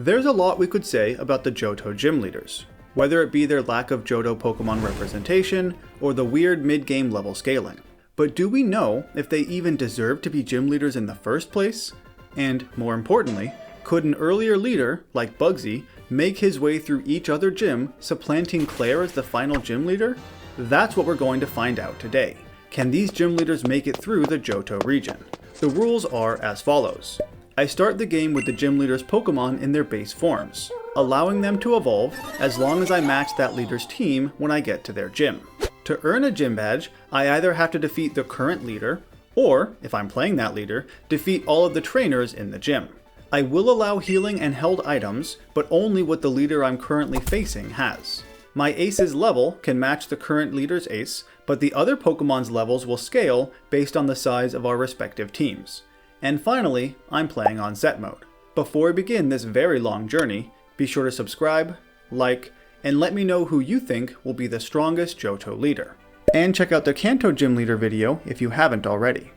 There's a lot we could say about the Johto Gym Leaders, whether it be their lack of Johto Pokémon representation or the weird mid-game level scaling. But do we know if they even deserve to be gym leaders in the first place? And more importantly, could an earlier leader, like Bugsy, make his way through each other gym, supplanting Clair as the final gym leader? That's what we're going to find out today. Can these gym leaders make it through the Johto region? The rules are as follows. I start the game with the gym leader's Pokemon in their base forms, allowing them to evolve as long as I match that leader's team when I get to their gym. To earn a gym badge, I either have to defeat the current leader, or, if I'm playing that leader, defeat all of the trainers in the gym. I will allow healing and held items, but only what the leader I'm currently facing has. My ace's level can match the current leader's ace, but the other Pokemon's levels will scale based on the size of our respective teams. And finally, I'm playing on set mode. Before we begin this very long journey, be sure to subscribe, like, and let me know who you think will be the strongest Johto leader. And check out the Kanto Gym Leader video if you haven't already.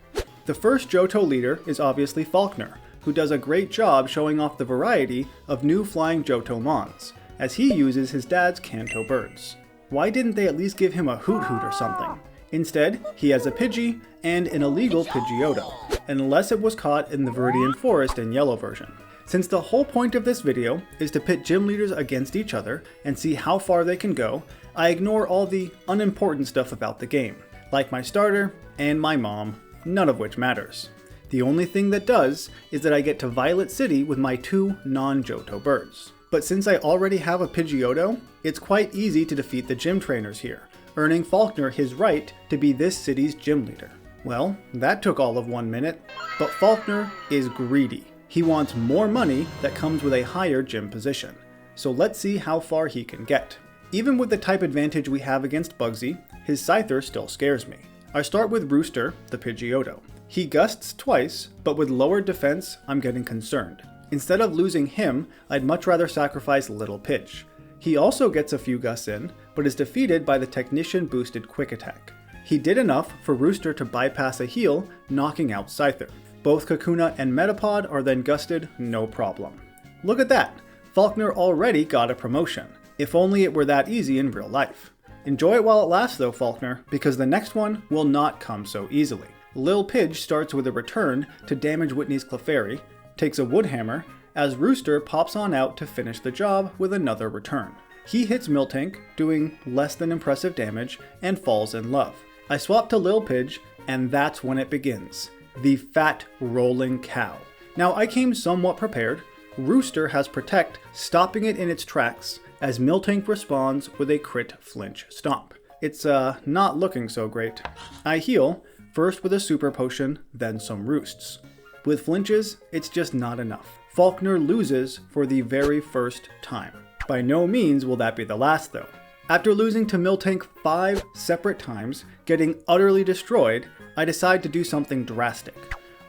The first Johto leader is obviously Falkner, who does a great job showing off the variety of new flying Johto Mons, as he uses his dad's Kanto birds. Why didn't they at least give him a Hoot Hoot or something? Instead, he has a Pidgey and an illegal Pidgeotto, unless it was caught in the Viridian Forest in yellow version. Since the whole point of this video is to pit gym leaders against each other and see how far they can go, I ignore all the unimportant stuff about the game, like my starter and my mom, none of which matters. The only thing that does is that I get to Violet City with my two non-Johto birds. But since I already have a Pidgeotto, it's quite easy to defeat the gym trainers here, earning Falkner his right to be this city's gym leader. Well, that took all of 1 minute, but Falkner is greedy. He wants more money that comes with a higher gym position. So let's see how far he can get. Even with the type advantage we have against Bugsy, his Scyther still scares me. I start with Rooster, the Pidgeotto. He gusts twice, but with lower defense, I'm getting concerned. Instead of losing him, I'd much rather sacrifice Little Pidge. He also gets a few gusts in, but is defeated by the Technician boosted Quick Attack. He did enough for Rooster to bypass a heal, knocking out Scyther. Both Kakuna and Metapod are then gusted, no problem. Look at that! Falkner already got a promotion. If only it were that easy in real life. Enjoy it while it lasts though, Falkner, because the next one will not come so easily. Lil Pidge starts with a return to damage Whitney's Clefairy, takes a Wood Hammer, as Rooster pops on out to finish the job with another return. He hits Miltank, doing less than impressive damage, and falls in love. I swap to Lil Pidge, and that's when it begins. The fat rolling cow. Now I came somewhat prepared. Rooster has Protect, stopping it in its tracks, as Miltank responds with a crit flinch stomp. It's not looking so great. I heal, first with a super potion, then some roosts. With flinches, it's just not enough. Falkner loses for the very first time. By no means will that be the last though. After losing to Miltank 5 separate times, getting utterly destroyed, I decide to do something drastic.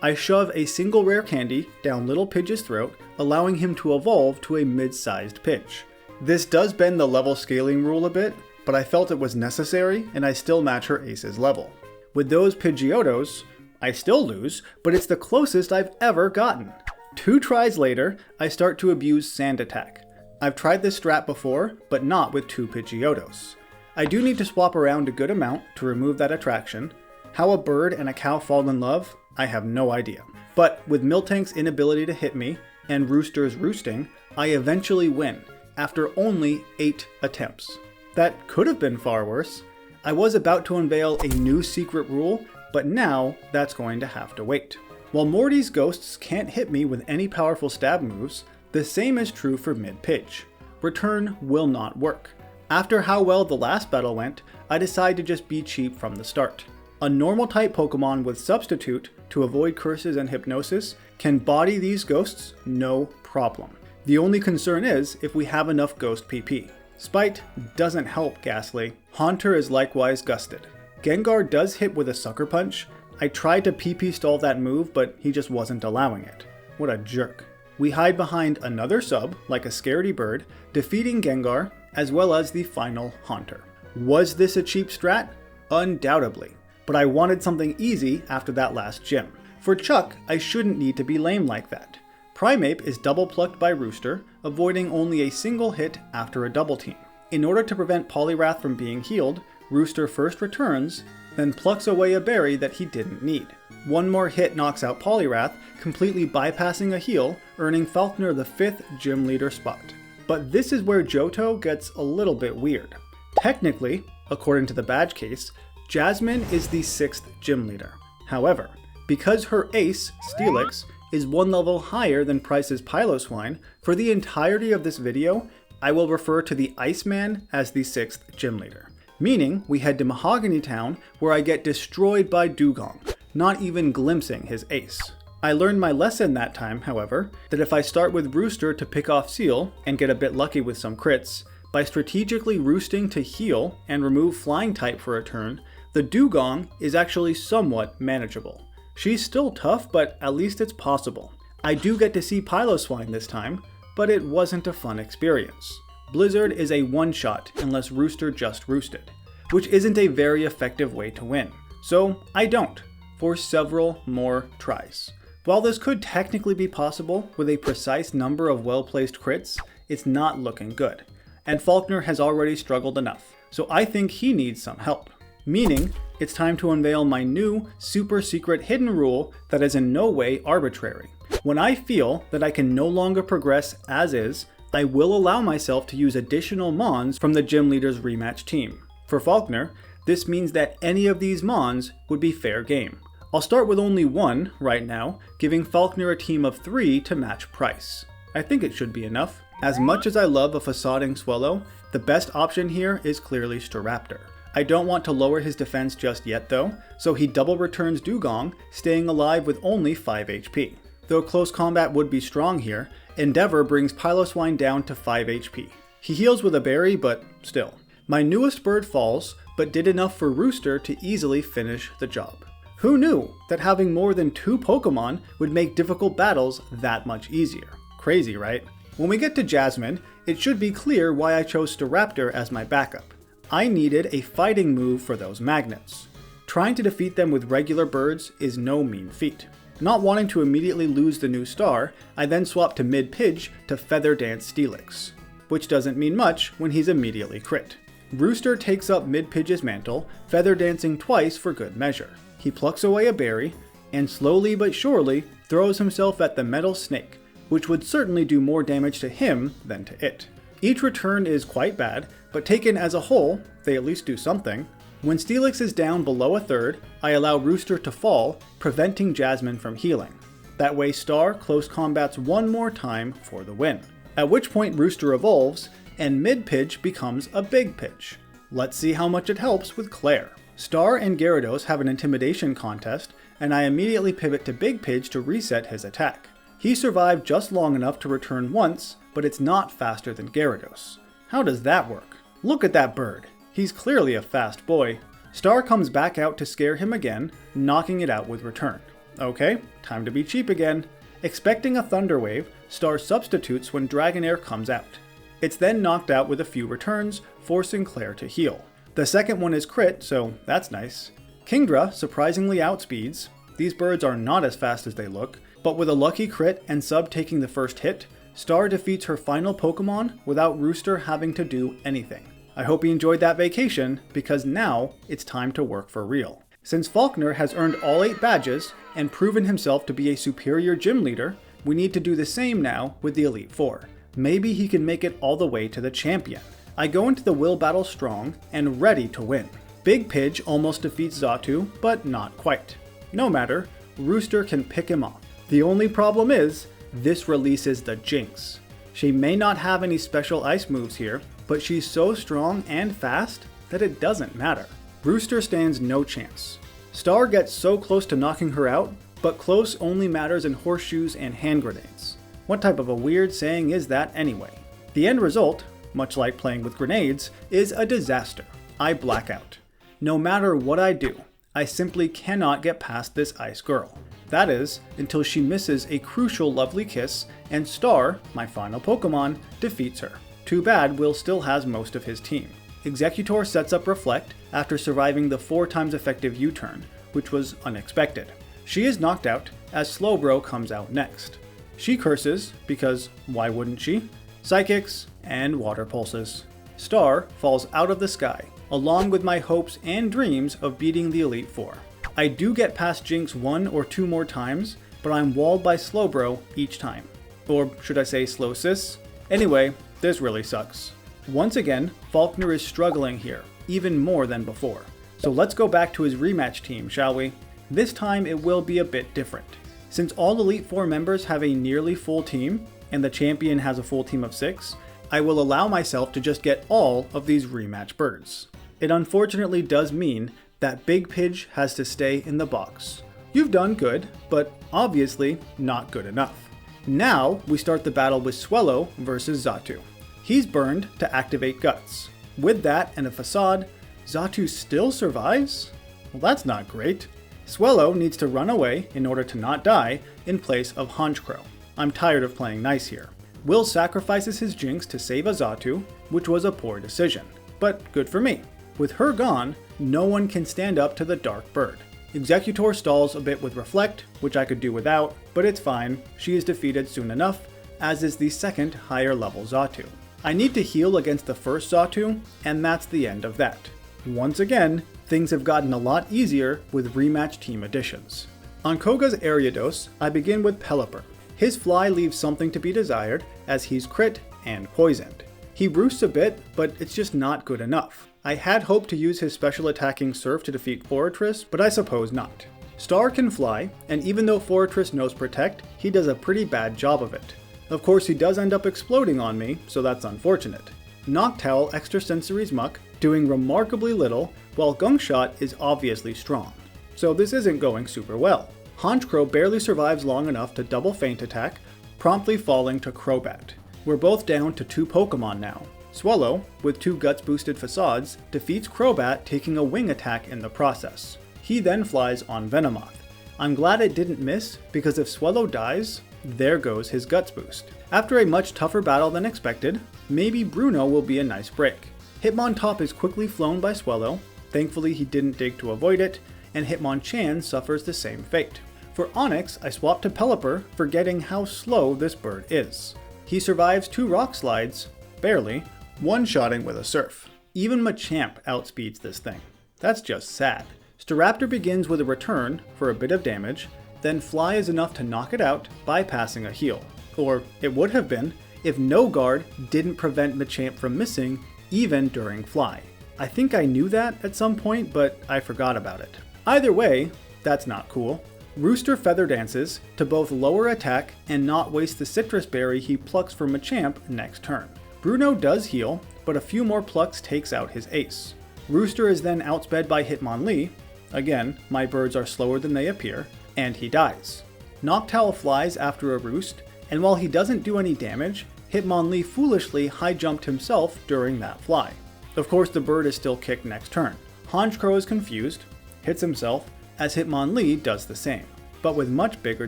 I shove a single rare candy down Little Pidge's throat, allowing him to evolve to a mid-sized Pidge. This does bend the level scaling rule a bit, but I felt it was necessary and I still match her ace's level. With those Pidgeottos, I still lose, but it's the closest I've ever gotten. 2 tries later, I start to abuse Sand Attack. I've tried this strat before, but not with 2 Pidgeottos. I do need to swap around a good amount to remove that attraction. How a bird and a cow fall in love, I have no idea. But with Miltank's inability to hit me, and Rooster's roosting, I eventually win, after only 8 attempts. That could have been far worse. I was about to unveil a new secret rule, but now that's going to have to wait. While Morty's ghosts can't hit me with any powerful stab moves, the same is true for Mid-Pidge. Return will not work. After how well the last battle went, I decide to just be cheap from the start. A normal type Pokemon with Substitute to avoid curses and hypnosis can body these ghosts no problem. The only concern is if we have enough ghost PP. Spite doesn't help Ghastly. Haunter is likewise gusted. Gengar does hit with a Sucker Punch. I tried to PP stall that move, but he just wasn't allowing it. What a jerk. We hide behind another sub, like a scaredy bird, defeating Gengar, as well as the final Haunter. Was this a cheap strat? Undoubtedly. But I wanted something easy after that last gym. For Chuck, I shouldn't need to be lame like that. Primeape is double plucked by Rooster, avoiding only a single hit after a double team. In order to prevent Poliwrath from being healed, Rooster first returns, then plucks away a berry that he didn't need. One more hit knocks out Poliwrath, completely bypassing a heal, earning Falkner the 5th gym leader spot. But this is where Johto gets a little bit weird. Technically, according to the badge case, Jasmine is the 6th gym leader. However, because her ace, Steelix, is one level higher than Pryce's Piloswine, for the entirety of this video, I will refer to the Iceman as the 6th gym leader. Meaning, we head to Mahogany Town, where I get destroyed by Dugong, not even glimpsing his ace. I learned my lesson that time, however, that if I start with Rooster to pick off Seal, and get a bit lucky with some crits, by strategically roosting to heal and remove Flying type for a turn, the Dugong is actually somewhat manageable. She's still tough, but at least it's possible. I do get to see Piloswine this time, but it wasn't a fun experience. Blizzard is a one-shot unless Rooster just roosted, which isn't a very effective way to win. So I don't, for several more tries. While this could technically be possible with a precise number of well-placed crits, it's not looking good. And Falkner has already struggled enough, so I think he needs some help. Meaning, it's time to unveil my new super secret hidden rule that is in no way arbitrary. When I feel that I can no longer progress as is, I will allow myself to use additional Mons from the Gym Leaders rematch team. For Falkner, this means that any of these Mons would be fair game. I'll start with only one right now, giving Falkner a team of 3 to match Pryce. I think it should be enough. As much as I love a facading Swellow, the best option here is clearly Staraptor. I don't want to lower his defense just yet though, so he double returns Dugong, staying alive with only 5 HP. Though close combat would be strong here, Endeavor brings Piloswine down to 5 HP. He heals with a berry, but still. My newest bird falls, but did enough for Rooster to easily finish the job. Who knew that having more than 2 Pokemon would make difficult battles that much easier? Crazy, right? When we get to Jasmine, it should be clear why I chose Staraptor as my backup. I needed a fighting move for those magnets. Trying to defeat them with regular birds is no mean feat. Not wanting to immediately lose the new star, I then swapped to Mid-Pidge to Feather Dance Steelix, which doesn't mean much when he's immediately crit. Rooster takes up Mid-Pidge's mantle, Feather Dancing twice for good measure. He plucks away a berry, and slowly but surely throws himself at the Metal Snake, which would certainly do more damage to him than to it. Each return is quite bad, but taken as a whole, they at least do something. When Steelix is down below a third, I allow Rooster to fall, preventing Jasmine from healing. That way Star close combats one more time for the win. At which point Rooster evolves, and Mid-Pidge becomes a Big Pidge. Let's see how much it helps with Clair. Star and Gyarados have an intimidation contest, and I immediately pivot to Big Pidge to reset his attack. He survived just long enough to return once, but it's not faster than Gyarados. How does that work? Look at that bird. He's clearly a fast boy. Star comes back out to scare him again, knocking it out with return. Okay, time to be cheap again. Expecting a Thunder Wave, Star substitutes when Dragonair comes out. It's then knocked out with a few returns, forcing Clair to heal. The second one is crit, so that's nice. Kingdra surprisingly outspeeds. These birds are not as fast as they look, but with a lucky crit and Sub taking the first hit, Star defeats her final Pokemon without Rooster having to do anything. I hope you enjoyed that vacation, because now it's time to work for real. Since Falkner has earned all 8 badges and proven himself to be a superior gym leader, we need to do the same now with the Elite Four. Maybe he can make it all the way to the champion. I go into the will battle strong and ready to win. Big Pidge almost defeats Xatu, but not quite. No matter, Rooster can pick him off. The only problem is, this releases the Jinx. She may not have any special ice moves here, but she's so strong and fast that it doesn't matter. Rooster stands no chance. Star gets so close to knocking her out, but close only matters in horseshoes and hand grenades. What type of a weird saying is that anyway? The end result, much like playing with grenades, is a disaster. I black out. No matter what I do, I simply cannot get past this ice girl. That is, until she misses a crucial lovely kiss and Star, my final Pokemon, defeats her. Too bad Will still has most of his team. Executor sets up Reflect after surviving the 4 times effective U-turn, which was unexpected. She is knocked out as Slowbro comes out next. She curses, because why wouldn't she? Psychics, and water pulses. Star falls out of the sky, along with my hopes and dreams of beating the Elite Four. I do get past Jinx 1 or 2 more times, but I'm walled by Slowbro each time. Or should I say Slow Sis? Anyway, this really sucks. Once again, Falkner is struggling here, even more than before. So let's go back to his rematch team, shall we? This time it will be a bit different. Since all Elite Four members have a nearly full team, and the champion has a full team of 6, I will allow myself to just get all of these rematch birds. It unfortunately does mean that Big Pidge has to stay in the box. You've done good, but obviously not good enough. Now we start the battle with Swellow versus Xatu. He's burned to activate Guts. With that and a Facade, Xatu still survives? Well, that's not great. Swellow needs to run away in order to not die in place of Honchkrow. I'm tired of playing nice here. Will sacrifices his Jinx to save a Xatu, which was a poor decision. But good for me. With her gone, no one can stand up to the Dark Bird. Executor stalls a bit with Reflect, which I could do without, but it's fine, she is defeated soon enough, as is the second higher level Xatu. I need to heal against the first Xatu, and that's the end of that. Once again, things have gotten a lot easier with rematch team additions. On Koga's Ariados, I begin with Pelipper. His fly leaves something to be desired, as he's crit and poisoned. He roosts a bit, but it's just not good enough. I had hoped to use his special attacking Surf to defeat Forretress, but I suppose not. Star can fly, and even though Forretress knows Protect, he does a pretty bad job of it. Of course he does end up exploding on me, so that's unfortunate. Noctowl Extrasensory's Muck, doing remarkably little, while Gunk Shot is obviously strong. So this isn't going super well. Honchkrow barely survives long enough to double feint attack, promptly falling to Crobat. We're both down to 2 Pokemon now. Swellow, with 2 Guts boosted Facades, defeats Crobat, taking a wing attack in the process. He then flies on Venomoth. I'm glad it didn't miss, because if Swellow dies, there goes his Guts boost. After a much tougher battle than expected, maybe Bruno will be a nice break. Hitmontop is quickly flown by Swellow, thankfully he didn't dig to avoid it, and Hitmonchan suffers the same fate. For Onix, I swap to Pelipper, forgetting how slow this bird is. He survives 2 Rock Slides, barely, one-shotting with a Surf. Even Machamp outspeeds this thing. That's just sad. Staraptor begins with a return for a bit of damage, then Fly is enough to knock it out, bypassing a heal. Or it would have been, if no guard didn't prevent Machamp from missing, even during Fly. I think I knew that at some point, but I forgot about it. Either way, that's not cool. Rooster Feather Dances to both lower attack and not waste the Citrus Berry he plucks from Machamp next turn. Bruno does heal, but a few more plucks takes out his ace. Rooster is then outsped by Hitmonlee. Again, my birds are slower than they appear, and he dies. Noctowl flies after a roost, and while he doesn't do any damage, Hitmonlee foolishly high jumped himself during that fly. Of course the bird is still kicked next turn. Honchkrow is confused, hits himself, as Hitmonlee does the same, but with much bigger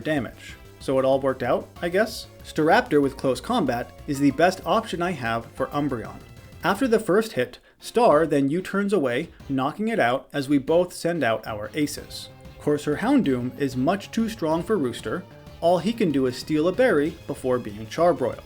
damage. So it all worked out, I guess? Staraptor with close combat is the best option I have for Umbreon. After the first hit, Star then U-turns away, knocking it out as we both send out our aces. Courser Houndoom is much too strong for Rooster. All he can do is steal a berry before being charbroiled.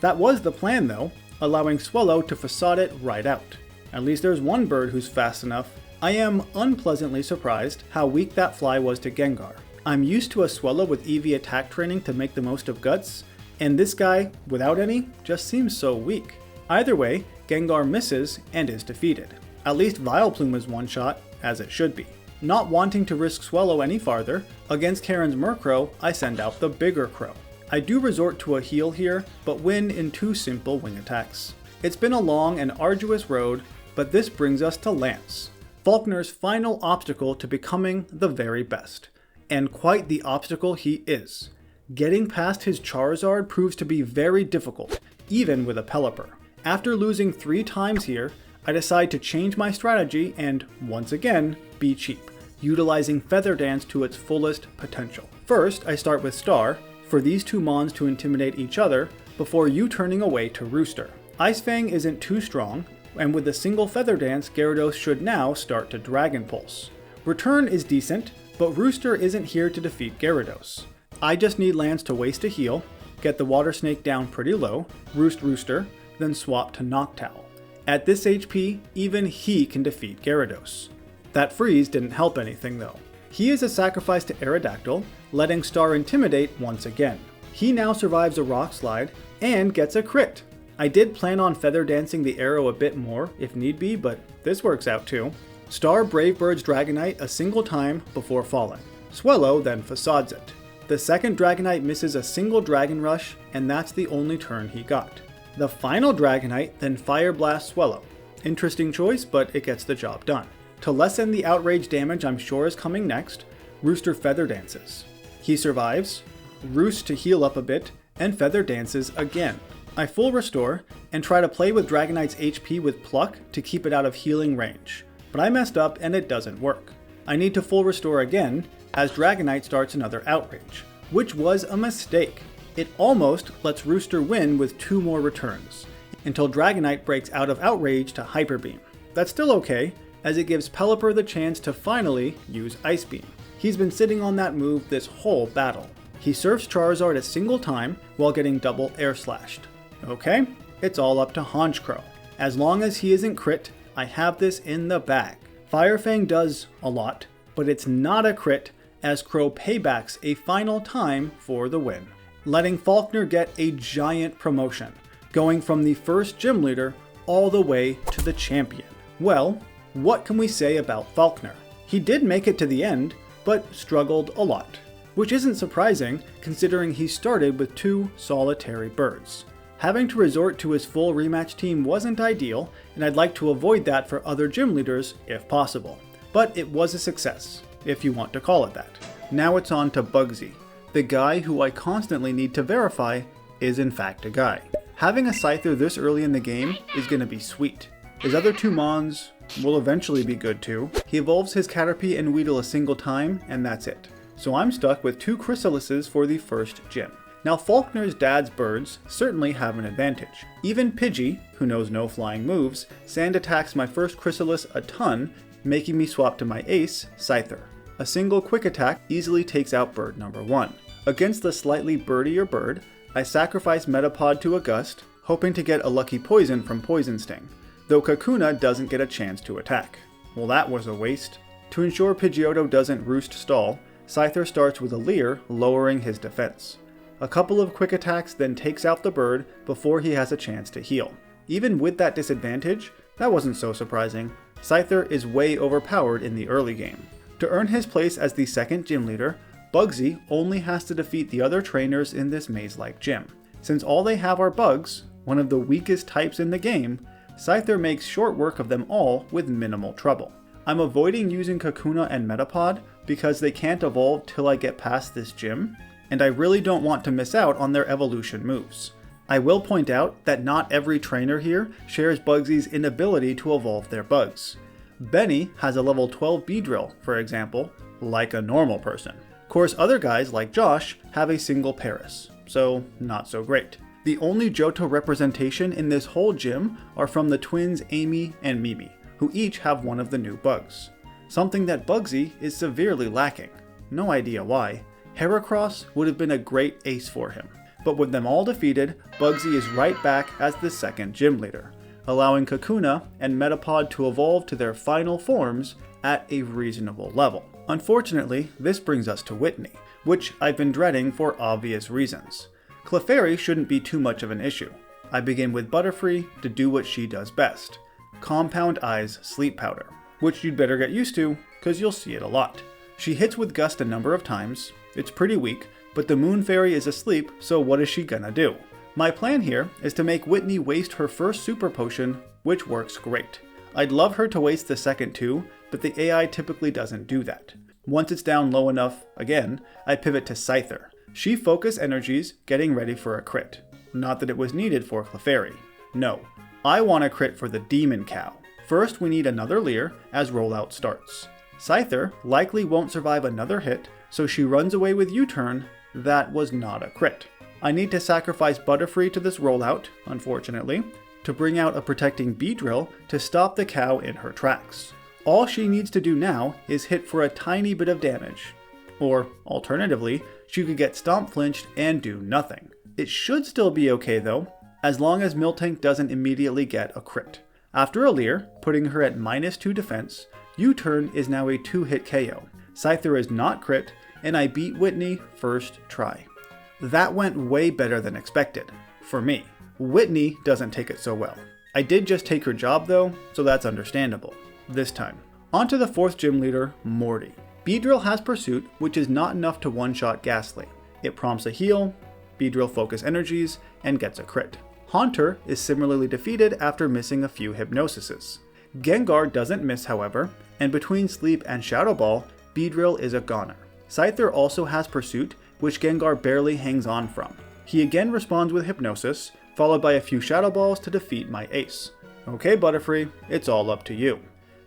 That was the plan though, allowing Swellow to facade it right out. At least there's one bird who's fast enough. I am unpleasantly surprised how weak that fly was to Gengar. I'm used to a Swellow with EV attack training to make the most of Guts, and this guy, without any, just seems so weak. Either way, Gengar misses and is defeated. At least Vileplume is one shot, as it should be. Not wanting to risk Swellow any farther, against Karen's Murkrow, I send out the bigger Crow. I do resort to a heal here, but win in 2 simple wing attacks. It's been a long and arduous road, but this brings us to Lance, Falkner's final obstacle to becoming the very best. And quite the obstacle he is. Getting past his Charizard proves to be very difficult, even with a Pelipper. After losing 3 times here, I decide to change my strategy and, once again, be cheap, utilizing Feather Dance to its fullest potential. First, I start with Star, for these 2 Mons to intimidate each other, before U-turning away to Rooster. Ice Fang isn't too strong, and with a single Feather Dance, Gyarados should now start to Dragon Pulse. Return is decent, but Rooster isn't here to defeat Gyarados. I just need Lance to waste a heal, get the water snake down pretty low, roost Rooster, then swap to Noctowl. At this HP, even he can defeat Gyarados. That freeze didn't help anything though. He is a sacrifice to Aerodactyl, letting Star intimidate once again. He now survives a rock slide and gets a crit. I did plan on feather dancing the arrow a bit more if need be, but this works out too. Star Brave Bird's Dragonite a single time before falling. Swellow then facades it. The second Dragonite misses a single Dragon Rush, and that's the only turn he got. The final Dragonite then Fire Blast Swellow. Interesting choice, but it gets the job done. To lessen the outrage damage I'm sure is coming next, Rooster Feather Dances. He survives, roosts to heal up a bit, and Feather Dances again. I full restore, and try to play with Dragonite's HP with Pluck to keep it out of healing range. But I messed up and it doesn't work. I need to full restore again, as Dragonite starts another outrage, which was a mistake. It almost lets Rooster win with 2 more returns, until Dragonite breaks out of outrage to Hyper Beam. That's still okay, as it gives Pelipper the chance to finally use Ice Beam. He's been sitting on that move this whole battle. He surfs Charizard a single time while getting double air slashed. Okay, it's all up to Honchkrow. As long as he isn't crit, I have this in the bag. Fire Fang does a lot, but it's not a crit, as Crow paybacks a final time for the win, letting Falkner get a giant promotion, going from the first gym leader all the way to the champion. Well, what can we say about Falkner? He did make it to the end, but struggled a lot, which isn't surprising considering he started with 2 solitary birds. Having to resort to his full rematch team wasn't ideal, and I'd like to avoid that for other gym leaders if possible. But it was a success, if you want to call it that. Now it's on to Bugsy. The guy who I constantly need to verify is in fact a guy. Having a Scyther this early in the game is going to be sweet. His other 2 Mons will eventually be good too. He evolves his Caterpie and Weedle a single time, and that's it. So I'm stuck with 2 Chrysalises for the first gym. Now Falkner's dad's birds certainly have an advantage. Even Pidgey, who knows no flying moves, sand attacks my first Chrysalis a ton, making me swap to my ace, Scyther. A single quick attack easily takes out bird number 1. Against the slightly birdier bird, I sacrifice Metapod to a Gust, hoping to get a lucky poison from Poison Sting, though Kakuna doesn't get a chance to attack. Well, that was a waste. To ensure Pidgeotto doesn't roost stall, Scyther starts with a Leer, lowering his defense. A couple of quick attacks then takes out the bird before he has a chance to heal. Even with that disadvantage, that wasn't so surprising. Scyther is way overpowered in the early game. To earn his place as the second gym leader, Bugsy only has to defeat the other trainers in this maze-like gym. Since all they have are bugs, one of the weakest types in the game, Scyther makes short work of them all with minimal trouble. I'm avoiding using Kakuna and Metapod because they can't evolve till I get past this gym, and I really don't want to miss out on their evolution moves. I will point out that not every trainer here shares Bugsy's inability to evolve their bugs. Benny has a level 12 Beedrill, for example, like a normal person. Of course, other guys like Josh have a single Paris, so not so great. The only Johto representation in this whole gym are from the twins Amy and Mimi, who each have one of the new bugs. Something that Bugsy is severely lacking. No idea why. Heracross would have been a great ace for him. But with them all defeated, Bugsy is right back as the second gym leader, allowing Kakuna and Metapod to evolve to their final forms at a reasonable level. Unfortunately, this brings us to Whitney, which I've been dreading for obvious reasons. Clefairy shouldn't be too much of an issue. I begin with Butterfree to do what she does best. Compound Eyes Sleep Powder, which you'd better get used to, cause you'll see it a lot. She hits with Gust a number of times, it's pretty weak, but the Moon Fairy is asleep, so what is she gonna do? My plan here is to make Whitney waste her first Super Potion, which works great. I'd love her to waste the second too, but the AI typically doesn't do that. Once it's down low enough, again, I pivot to Scyther. She focus energies getting ready for a crit. Not that it was needed for Clefairy. No, I want a crit for the Demon Cow. First we need another Leer as rollout starts. Scyther likely won't survive another hit, so she runs away with U-turn. That was not a crit. I need to sacrifice Butterfree to this rollout, unfortunately, to bring out a protecting Beedrill to stop the cow in her tracks. All she needs to do now is hit for a tiny bit of damage. Or, alternatively, she could get Stomp Flinched and do nothing. It should still be okay though, as long as Miltank doesn't immediately get a crit. After a Leer, putting her at -2 defense, U-turn is now a 2-hit KO. Scyther is not crit, and I beat Whitney first try. That went way better than expected, for me. Whitney doesn't take it so well. I did just take her job though, so that's understandable. This time. On to the 4th gym leader, Morty. Beedrill has Pursuit, which is not enough to one-shot Ghastly. It prompts a heal, Beedrill focus energies, and gets a crit. Haunter is similarly defeated after missing a few Hypnosises. Gengar doesn't miss however, and between Sleep and Shadow Ball, Beedrill is a goner. Scyther also has Pursuit, which Gengar barely hangs on from. He again responds with Hypnosis, followed by a few Shadow Balls to defeat my ace. Okay Butterfree, it's all up to you.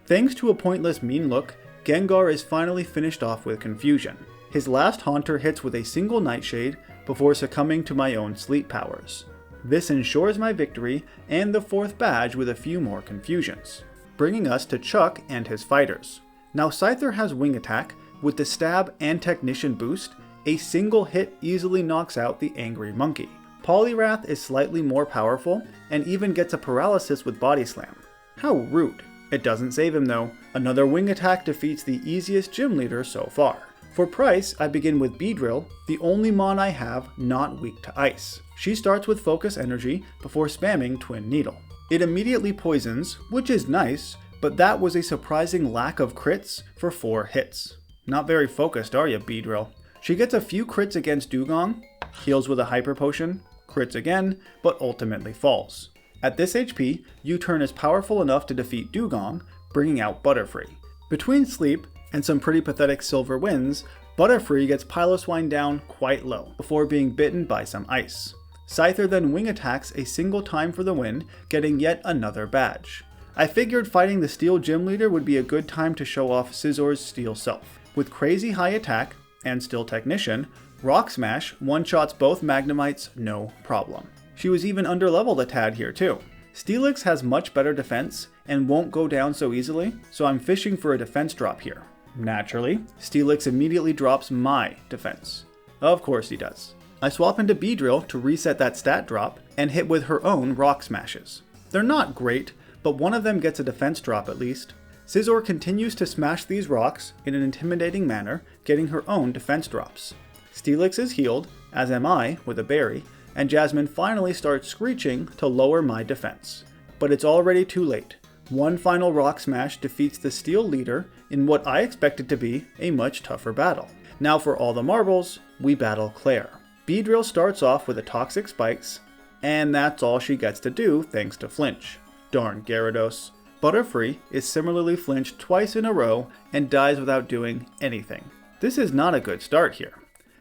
Thanks to a pointless mean look, Gengar is finally finished off with Confusion. His last Haunter hits with a single Nightshade before succumbing to my own Sleep powers. This ensures my victory and the 4th badge with a few more Confusions, bringing us to Chuck and his fighters. Now Scyther has Wing Attack, with the Stab and Technician boost, a single hit easily knocks out the Angry Monkey. Poliwrath is slightly more powerful, and even gets a paralysis with Body Slam. How rude. It doesn't save him though. Another Wing Attack defeats the easiest gym leader so far. For Pryce, I begin with Beedrill, the only mon I have not weak to ice. She starts with Focus Energy before spamming Twin Needle. It immediately poisons, which is nice, but that was a surprising lack of crits for 4 hits. Not very focused, are you, Beedrill? She gets a few crits against Dugong, heals with a Hyper Potion, crits again, but ultimately falls. At this HP, U-turn is powerful enough to defeat Dugong, bringing out Butterfree. Between Sleep and some pretty pathetic silver wins, Butterfree gets Piloswine down quite low, before being bitten by some ice. Scyther then wing attacks a single time for the win, getting yet another badge. I figured fighting the Steel Gym Leader would be a good time to show off Scizzor's Steel Self. With crazy high attack, and Steel Technician, Rock Smash one-shots both Magnemites no problem. She was even underleveled a tad here too. Steelix has much better defense, and won't go down so easily, so I'm fishing for a defense drop here. Naturally, Steelix immediately drops my defense. Of course he does. I swap into Beedrill to reset that stat drop, and hit with her own Rock Smashes. They're not great, but one of them gets a defense drop at least. Scizor continues to smash these rocks in an intimidating manner, getting her own defense drops. Steelix is healed, as am I with a berry, and Jasmine finally starts screeching to lower my defense. But it's already too late. One final Rock Smash defeats the Steel Leader in what I expected to be a much tougher battle. Now for all the marbles, we battle Clair. Beedrill starts off with a Toxic Spikes, and that's all she gets to do thanks to Flinch. Darn Gyarados. Butterfree is similarly flinched twice in a row and dies without doing anything. This is not a good start here.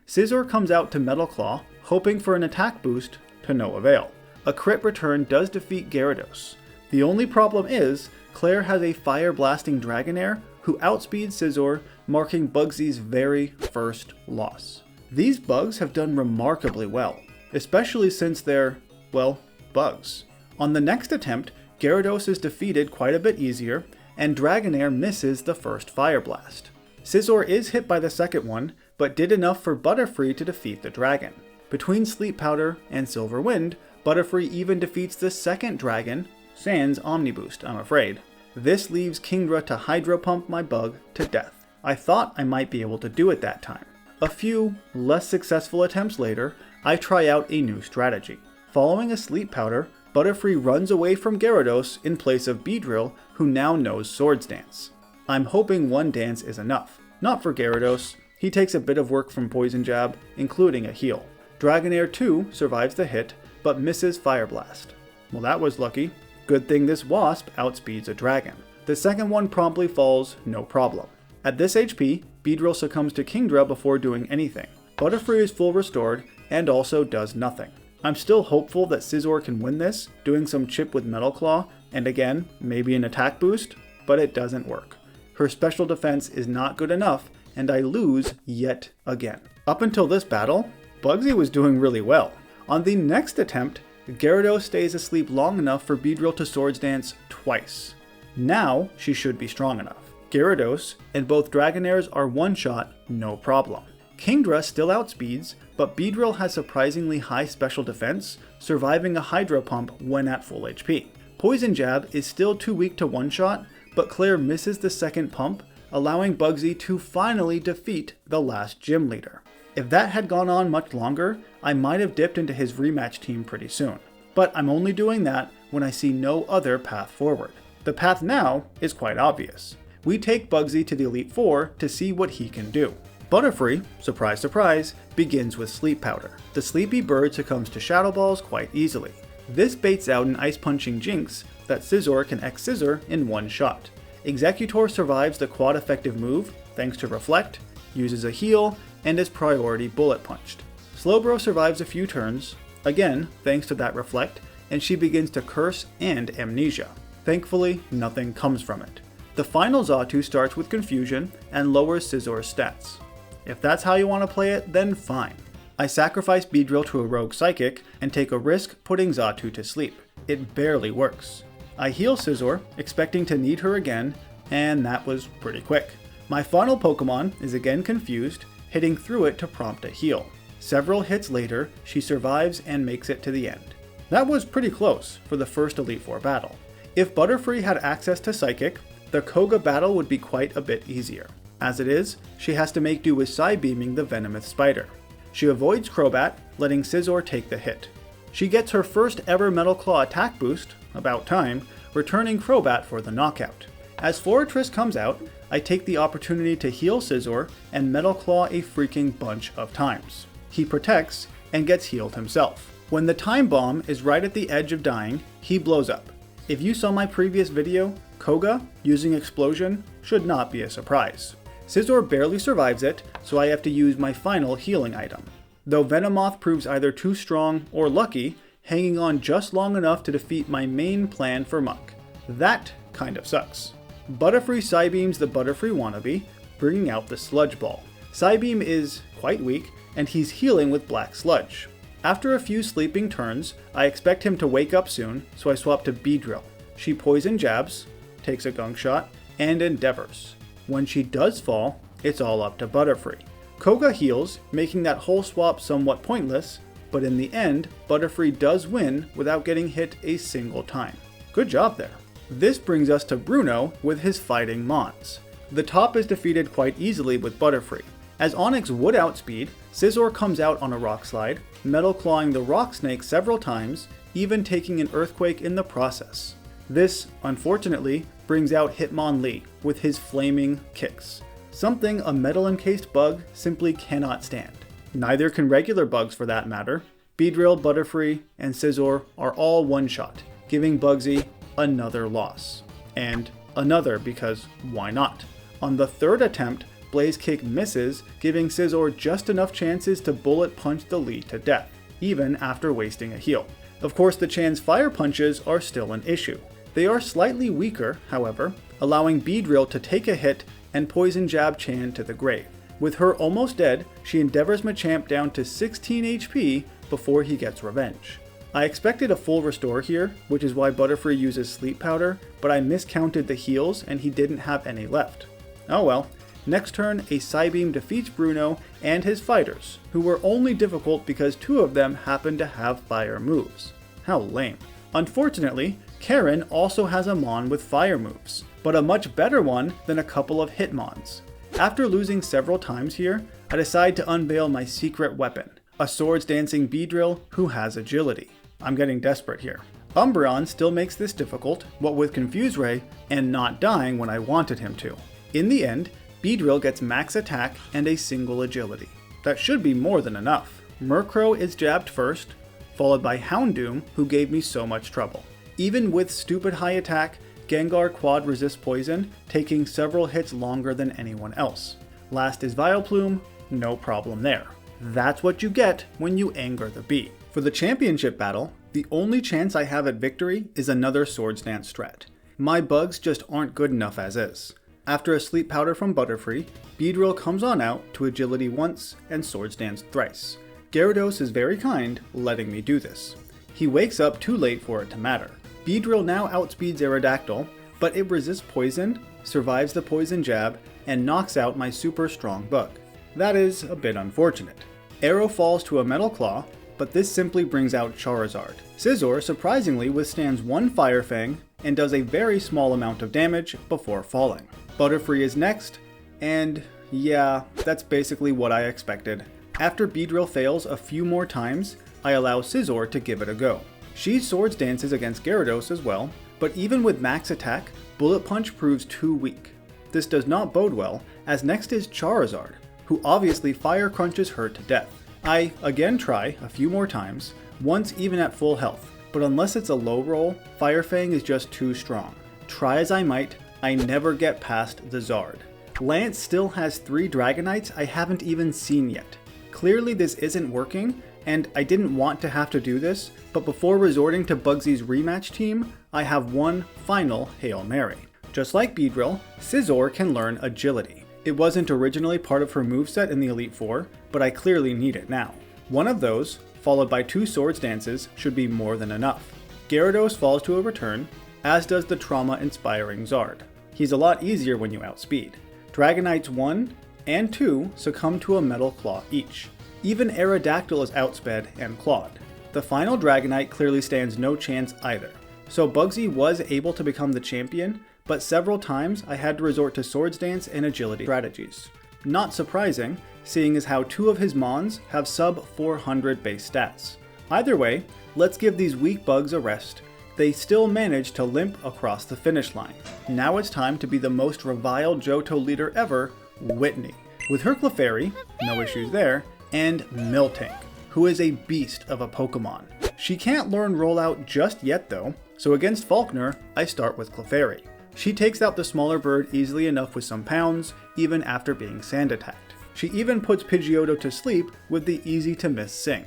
Scizor comes out to Metal Claw, hoping for an attack boost, to no avail. A crit return does defeat Gyarados. The only problem is, Clair has a Fire Blasting Dragonair who outspeeds Scizor, marking Bugsy's very first loss. These bugs have done remarkably well, especially since they're, well, bugs. On the next attempt, Gyarados is defeated quite a bit easier, and Dragonair misses the first Fire Blast. Scizor is hit by the second one, but did enough for Butterfree to defeat the dragon. Between Sleep Powder and Silver Wind, Butterfree even defeats the second dragon, sans Omni Boost, I'm afraid. This leaves Kingdra to Hydro Pump my bug to death. I thought I might be able to do it that time. A few less successful attempts later, I try out a new strategy. Following a Sleep Powder, Butterfree runs away from Gyarados in place of Beedrill, who now knows Swords Dance. I'm hoping one dance is enough. Not for Gyarados, he takes a bit of work from Poison Jab, including a heal. Dragonair too survives the hit, but misses Fire Blast. Well, that was lucky. Good thing this Wasp outspeeds a dragon. The second one promptly falls, no problem. At this HP, Beedrill succumbs to Kingdra before doing anything. Butterfree is full restored, and also does nothing. I'm still hopeful that Scizor can win this, doing some chip with Metal Claw, and again, maybe an attack boost, but it doesn't work. Her special defense is not good enough, and I lose yet again. Up until this battle, Bugsy was doing really well. On the next attempt, Gyarados stays asleep long enough for Beedrill to Swords Dance twice. Now, she should be strong enough. Gyarados and both Dragonairs are one-shot, no problem. Kingdra still outspeeds, but Beedrill has surprisingly high special defense, surviving a Hydro Pump when at full HP. Poison Jab is still too weak to one-shot, but Clair misses the second pump, allowing Bugsy to finally defeat the last gym leader. If that had gone on much longer, I might have dipped into his rematch team pretty soon. But I'm only doing that when I see no other path forward. The path now is quite obvious. We take Bugsy to the Elite Four to see what he can do. Butterfree, surprise surprise, begins with Sleep Powder. The sleepy bird succumbs to Shadow Balls quite easily. This baits out an Ice Punching Jinx that Scizor can X-Scissor in one shot. Executor survives the quad effective move thanks to Reflect, uses a heal, and is priority bullet punched. Slowbro survives a few turns, again thanks to that Reflect, and she begins to curse and Amnesia. Thankfully, nothing comes from it. The final Xatu starts with Confusion and lowers Scizor's stats. If that's how you want to play it, then fine. I sacrifice Beedrill to a Rogue Psychic and take a risk putting Xatu to sleep. It barely works. I heal Scizor, expecting to need her again, and that was pretty quick. My final Pokemon is again confused, hitting through it to prompt a heal. Several hits later, she survives and makes it to the end. That was pretty close for the first Elite Four battle. If Butterfree had access to Psychic, the Koga battle would be quite a bit easier. As it is, she has to make do with Psybeaming the Venomous Spider. She avoids Crobat, letting Scizor take the hit. She gets her first ever Metal Claw attack boost, about time, returning Crobat for the knockout. As Floritrus comes out, I take the opportunity to heal Scizor and Metal Claw a freaking bunch of times. He protects and gets healed himself. When the Time Bomb is right at the edge of dying, he blows up. If you saw my previous video, Koga using Explosion should not be a surprise. Scizor barely survives it, so I have to use my final healing item. Though Venomoth proves either too strong or lucky, hanging on just long enough to defeat my main plan for Muck. That kind of sucks. Butterfree Psybeams the Butterfree wannabe, bringing out the Sludge Ball. Psybeam is quite weak, and he's healing with Black Sludge. After a few sleeping turns, I expect him to wake up soon, so I swap to Beedrill. She Poison Jabs, takes a Gunk Shot, and Endeavors. When she does fall, it's all up to Butterfree. Koga heals, making that whole swap somewhat pointless, but in the end, Butterfree does win without getting hit a single time. Good job there. This brings us to Bruno with his fighting Mons. The top is defeated quite easily with Butterfree. As Onix would outspeed, Scizor comes out on a Rock Slide, Metal Clawing the Rock Snake several times, even taking an Earthquake in the process. This, unfortunately, brings out Hitmonlee with his flaming kicks, something a metal-encased bug simply cannot stand. Neither can regular bugs for that matter. Beedrill, Butterfree, and Scizor are all one-shot, giving Bugsy another loss. And another because why not? On the third attempt, Blaze Kick misses, giving Scizor just enough chances to bullet punch the lead to death, even after wasting a heal. Of course, the Chan's Fire Punches are still an issue. They are slightly weaker, however, allowing Beedrill to take a hit and Poison Jab Chan to the grave. With her almost dead, she endeavors Machamp down to 16 HP before he gets revenge. I expected a full restore here, which is why Butterfree uses Sleep Powder, but I miscounted the heals and he didn't have any left. Oh well. Next turn, a Psybeam defeats Bruno and his fighters, who were only difficult because two of them happened to have fire moves. How lame. Unfortunately, Karen also has a Mon with fire moves, but a much better one than a couple of Hitmons. After losing several times here, I decide to unveil my secret weapon, a Swords Dancing Beedrill who has agility. I'm getting desperate here. Umbreon still makes this difficult, what with Confuse Ray and not dying when I wanted him to. In the end, Beedrill gets max attack and a single agility. That should be more than enough. Murkrow is jabbed first, followed by Houndoom, who gave me so much trouble. Even with stupid high attack, Gengar quad resists poison, taking several hits longer than anyone else. Last is Vileplume, no problem there. That's what you get when you anger the bee. For the championship battle, the only chance I have at victory is another Swords Dance strat. My bugs just aren't good enough as is. After a Sleep Powder from Butterfree, Beedrill comes on out to Agility once and Swords Dance thrice. Gyarados is very kind, letting me do this. He wakes up too late for it to matter. Beedrill now outspeeds Aerodactyl, but it resists poison, survives the Poison Jab, and knocks out my super strong bug. That is a bit unfortunate. Arrow falls to a Metal Claw, but this simply brings out Charizard. Scizor surprisingly withstands one Fire Fang and does a very small amount of damage before falling. Butterfree is next, and yeah, that's basically what I expected. After Beedrill fails a few more times, I allow Scizor to give it a go. She Swords Dances against Gyarados as well, but even with max attack, Bullet Punch proves too weak. This does not bode well, as next is Charizard, who obviously Fire Crunches her to death. I again try a few more times, once even at full health, but unless it's a low roll, Fire Fang is just too strong. Try as I might, I never get past the Zard. Lance still has 3 Dragonites I haven't even seen yet. Clearly this isn't working, and I didn't want to have to do this, but before resorting to Bugsy's rematch team, I have one final Hail Mary. Just like Beedrill, Scizor can learn Agility. It wasn't originally part of her moveset in the Elite Four, but I clearly need it now. One of those, followed by 2 Swords Dances, should be more than enough. Gyarados falls to a return, as does the trauma-inspiring Zard. He's a lot easier when you outspeed. Dragonites 1 and 2 succumb to a Metal Claw each. Even Aerodactyl is outsped and clawed. The final Dragonite clearly stands no chance either. So Bugsy was able to become the champion, but several times I had to resort to Swords Dance and Agility strategies. Not surprising, seeing as how 2 of his Mons have sub 400 base stats. Either way, let's give these weak bugs a rest. They still managed to limp across the finish line. Now it's time to be the most reviled Johto leader ever, Whitney. With her Clefairy, no issues there, and Miltank, who is a beast of a Pokemon. She can't learn Rollout just yet though, so against Falkner, I start with Clefairy. She takes out the smaller bird easily enough with some pounds, even after being sand attacked. She even puts Pidgeotto to sleep with the easy to miss Sing.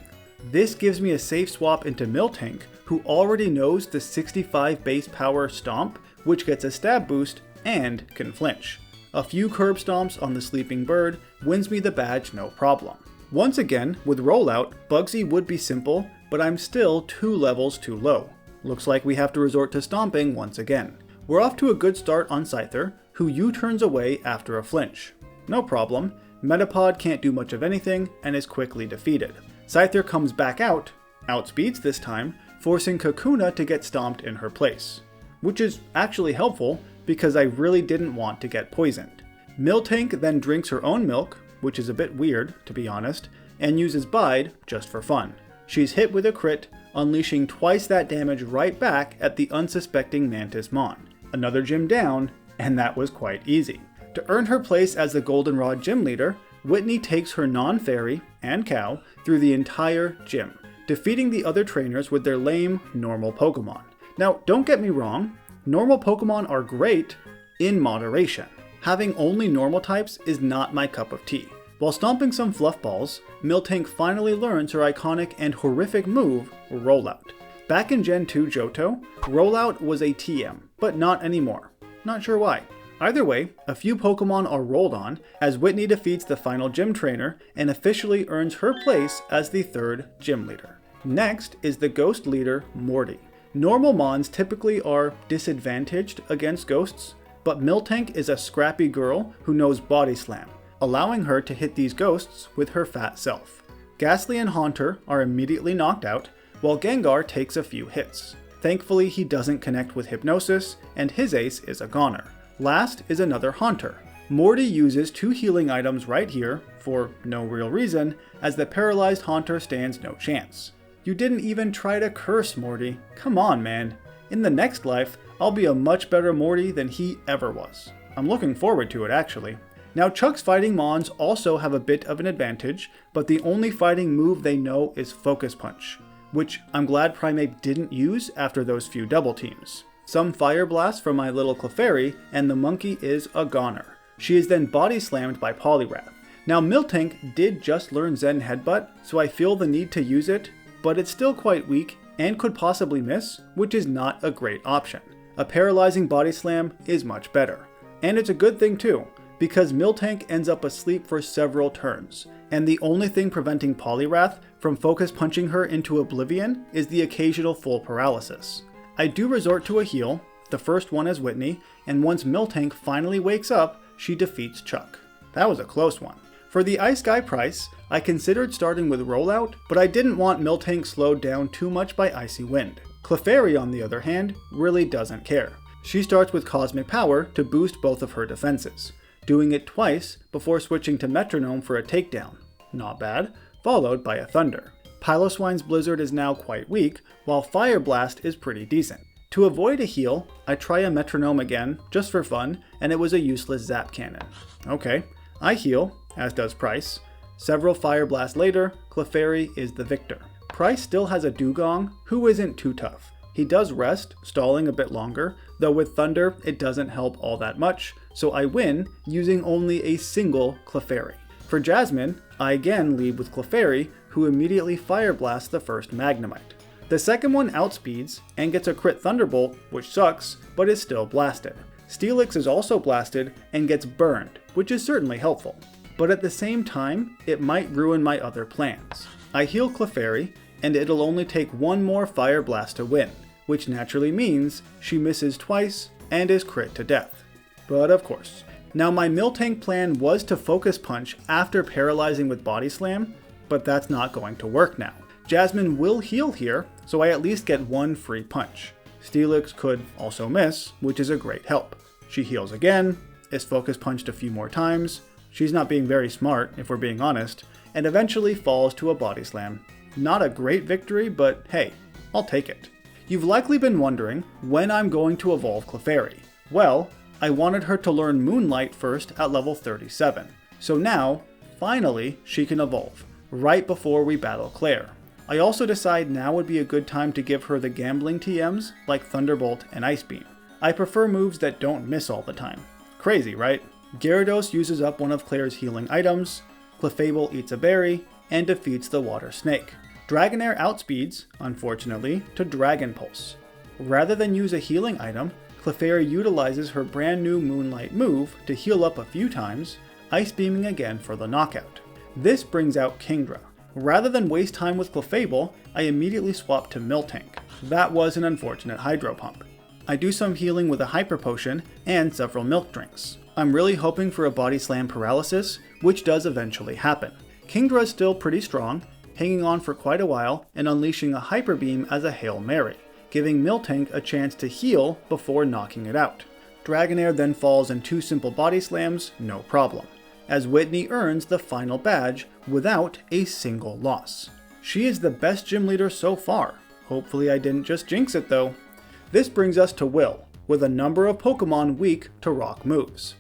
This gives me a safe swap into Miltank, who already knows the 65 base power Stomp, which gets a stab boost and can flinch. A few curb stomps on the sleeping bird wins me the badge no problem. Once again, with Rollout, Bugsy would be simple, but I'm still 2 levels too low. Looks like we have to resort to stomping once again. We're off to a good start on Scyther, who U-turns away after a flinch. No problem, Metapod can't do much of anything and is quickly defeated. Scyther comes back out, outspeeds this time, forcing Kakuna to get stomped in her place. Which is actually helpful, because I really didn't want to get poisoned. Miltank then drinks her own milk, which is a bit weird, to be honest, and uses Bide just for fun. She's hit with a crit, unleashing twice that damage right back at the unsuspecting Mantis Mon. Another gym down, and that was quite easy. To earn her place as the Goldenrod gym leader, Whitney takes her non-fairy and cow through the entire gym, defeating the other trainers with their lame, normal Pokemon. Now, don't get me wrong, normal Pokemon are great in moderation. Having only normal types is not my cup of tea. While stomping some fluff balls, Miltank finally learns her iconic and horrific move, Rollout. Back in Gen 2 Johto, Rollout was a TM, but not anymore. Not sure why. Either way, a few Pokemon are rolled on as Whitney defeats the final gym trainer and officially earns her place as the 3rd gym leader. Next is the ghost leader, Morty. Normal Mons typically are disadvantaged against ghosts, but Miltank is a scrappy girl who knows Body Slam, allowing her to hit these ghosts with her fat self. Ghastly and Haunter are immediately knocked out, while Gengar takes a few hits. Thankfully he doesn't connect with Hypnosis, and his ace is a goner. Last is another Haunter. Morty uses 2 healing items right here, for no real reason, as the paralyzed Haunter stands no chance. You didn't even try to curse, Morty. Come on, man. In the next life, I'll be a much better Morty than he ever was. I'm looking forward to it, actually. Now, Chuck's fighting Mons also have a bit of an advantage, but the only fighting move they know is Focus Punch, which I'm glad Primeape didn't use after those few double teams. Some Fire Blast from my little Clefairy, and the monkey is a goner. She is then body slammed by Poliwrath. Now, Miltank did just learn Zen Headbutt, so I feel the need to use it, but it's still quite weak and could possibly miss, which is not a great option. A paralyzing body slam is much better. And it's a good thing too, because Miltank ends up asleep for several turns, and the only thing preventing Poliwrath from focus punching her into oblivion is the occasional full paralysis. I do resort to a heal, the first one as Whitney, and once Miltank finally wakes up, she defeats Chuck. That was a close one. For the Ice Guy Pryce, I considered starting with Rollout, but I didn't want Miltank slowed down too much by Icy Wind. Clefairy, on the other hand, really doesn't care. She starts with Cosmic Power to boost both of her defenses, doing it twice before switching to Metronome for a takedown. Not bad, followed by a Thunder. Piloswine's Blizzard is now quite weak, while Fire Blast is pretty decent. To avoid a heal, I try a Metronome again, just for fun, and it was a useless Zap Cannon. Okay, I heal, as does Pryce. Several Fire Blasts later, Clefairy is the victor. Pryce still has a Dugong, who isn't too tough. He does rest, stalling a bit longer, though with Thunder it doesn't help all that much, so I win using only a single Clefairy. For Jasmine, I again lead with Clefairy, who immediately Fire Blasts the first Magnemite. The second one outspeeds and gets a crit Thunderbolt, which sucks, but is still blasted. Steelix is also blasted and gets burned, which is certainly helpful. But at the same time, it might ruin my other plans. I heal Clefairy, and it'll only take one more Fire Blast to win, which naturally means she misses twice and is crit to death. But of course. Now my Miltank plan was to Focus Punch after paralyzing with Body Slam, but that's not going to work now. Jasmine will heal here, so I at least get one free punch. Steelix could also miss, which is a great help. She heals again, is Focus Punched a few more times, she's not being very smart if we're being honest, and eventually falls to a Body Slam. Not a great victory, but hey, I'll take it. You've likely been wondering when I'm going to evolve Clefairy. Well, I wanted her to learn Moonlight first at level 37, so now, finally, she can evolve, right before we battle Clair. I also decide now would be a good time to give her the gambling TMs like Thunderbolt and Ice Beam. I prefer moves that don't miss all the time. Crazy, right? Gyarados uses up one of Clair's healing items, Clefable eats a berry, and defeats the Water Snake. Dragonair outspeeds, unfortunately, to Dragon Pulse. Rather than use a healing item, Clefairy utilizes her brand new Moonlight move to heal up a few times, Ice Beaming again for the knockout. This brings out Kingdra. Rather than waste time with Clefable, I immediately swap to Miltank. That was an unfortunate Hydro Pump. I do some healing with a Hyper Potion and several milk drinks. I'm really hoping for a Body Slam Paralysis, which does eventually happen. Kingdra is still pretty strong, hanging on for quite a while and unleashing a Hyper Beam as a Hail Mary, giving Miltank a chance to heal before knocking it out. Dragonair then falls in 2 simple Body Slams, no problem, as Whitney earns the final badge without a single loss. She is the best gym leader so far. Hopefully I didn't just jinx it though. This brings us to Will, with a number of Pokemon weak to rock moves.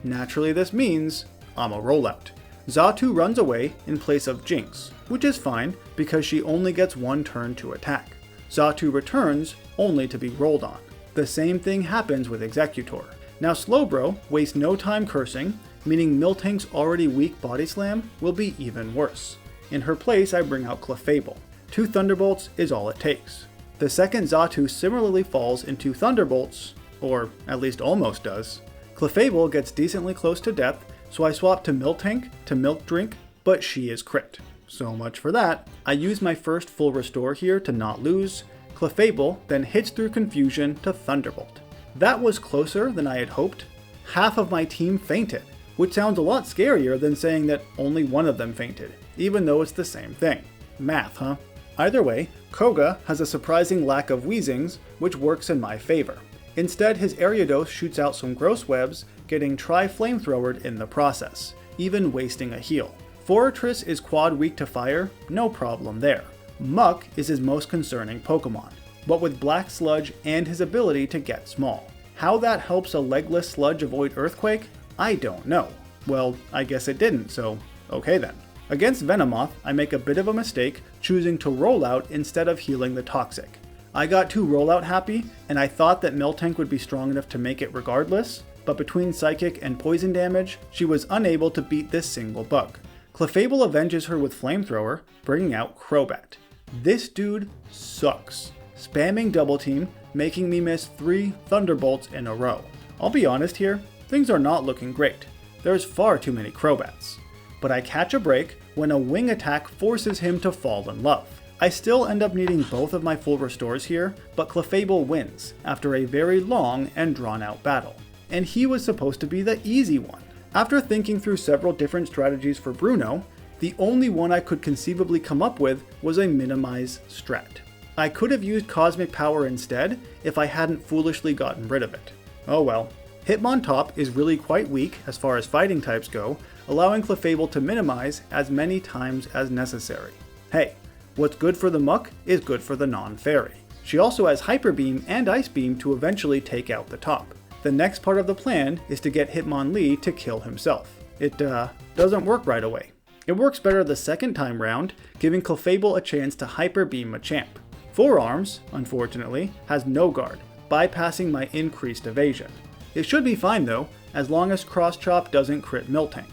Naturally this means I'm a rollout. Xatu runs away in place of Jinx, which is fine because she only gets one turn to attack. Xatu returns only to be rolled on. The same thing happens with Executor. Now Slowbro wastes no time cursing, meaning Miltank's already weak Body Slam will be even worse. In her place I bring out Clefable. 2 Thunderbolts is all it takes. The second Xatu similarly falls in 2 Thunderbolts, or at least almost does. Clefable gets decently close to death, so I swap to Miltank to Milk Drink, but she is crit. So much for that. I use my first full restore here to not lose. Clefable then hits through confusion to Thunderbolt. That was closer than I had hoped. Half of my team fainted, which sounds a lot scarier than saying that only one of them fainted, even though it's the same thing. Math, huh? Either way, Koga has a surprising lack of Weezings, which works in my favor. Instead, his Ariados shoots out some gross webs, getting Tri-Flamethrowered in the process, even wasting a heal. Forretress is quad weak to fire, no problem there. Muck is his most concerning Pokemon, but with Black Sludge and his ability to get small. How that helps a legless Sludge avoid Earthquake, I don't know. Well, I guess it didn't, so okay then. Against Venomoth, I make a bit of a mistake choosing to roll out instead of healing the Toxic. I got too rollout happy, and I thought that Miltank would be strong enough to make it regardless, but between Psychic and Poison damage, she was unable to beat this single bug. Clefable avenges her with Flamethrower, bringing out Crobat. This dude sucks, spamming Double Team, making me miss 3 Thunderbolts in a row. I'll be honest here, things are not looking great. There's far too many Crobats. But I catch a break when a wing attack forces him to fall in love. I still end up needing both of my full restores here, but Clefable wins after a very long and drawn out battle. And he was supposed to be the easy one. After thinking through several different strategies for Bruno, the only one I could conceivably come up with was a minimize strat. I could have used Cosmic Power instead if I hadn't foolishly gotten rid of it. Oh well. Hitmontop is really quite weak as far as fighting types go, allowing Clefable to minimize as many times as necessary. Hey, what's good for the muck is good for the non-fairy. She also has Hyper Beam and Ice Beam to eventually take out the top. The next part of the plan is to get Hitmonlee to kill himself. It doesn't work right away. It works better the second time round, giving Clefable a chance to Hyper Beam Machamp. Forearms, unfortunately, has no guard, bypassing my increased evasion. It should be fine though, as long as Cross Chop doesn't crit Miltank,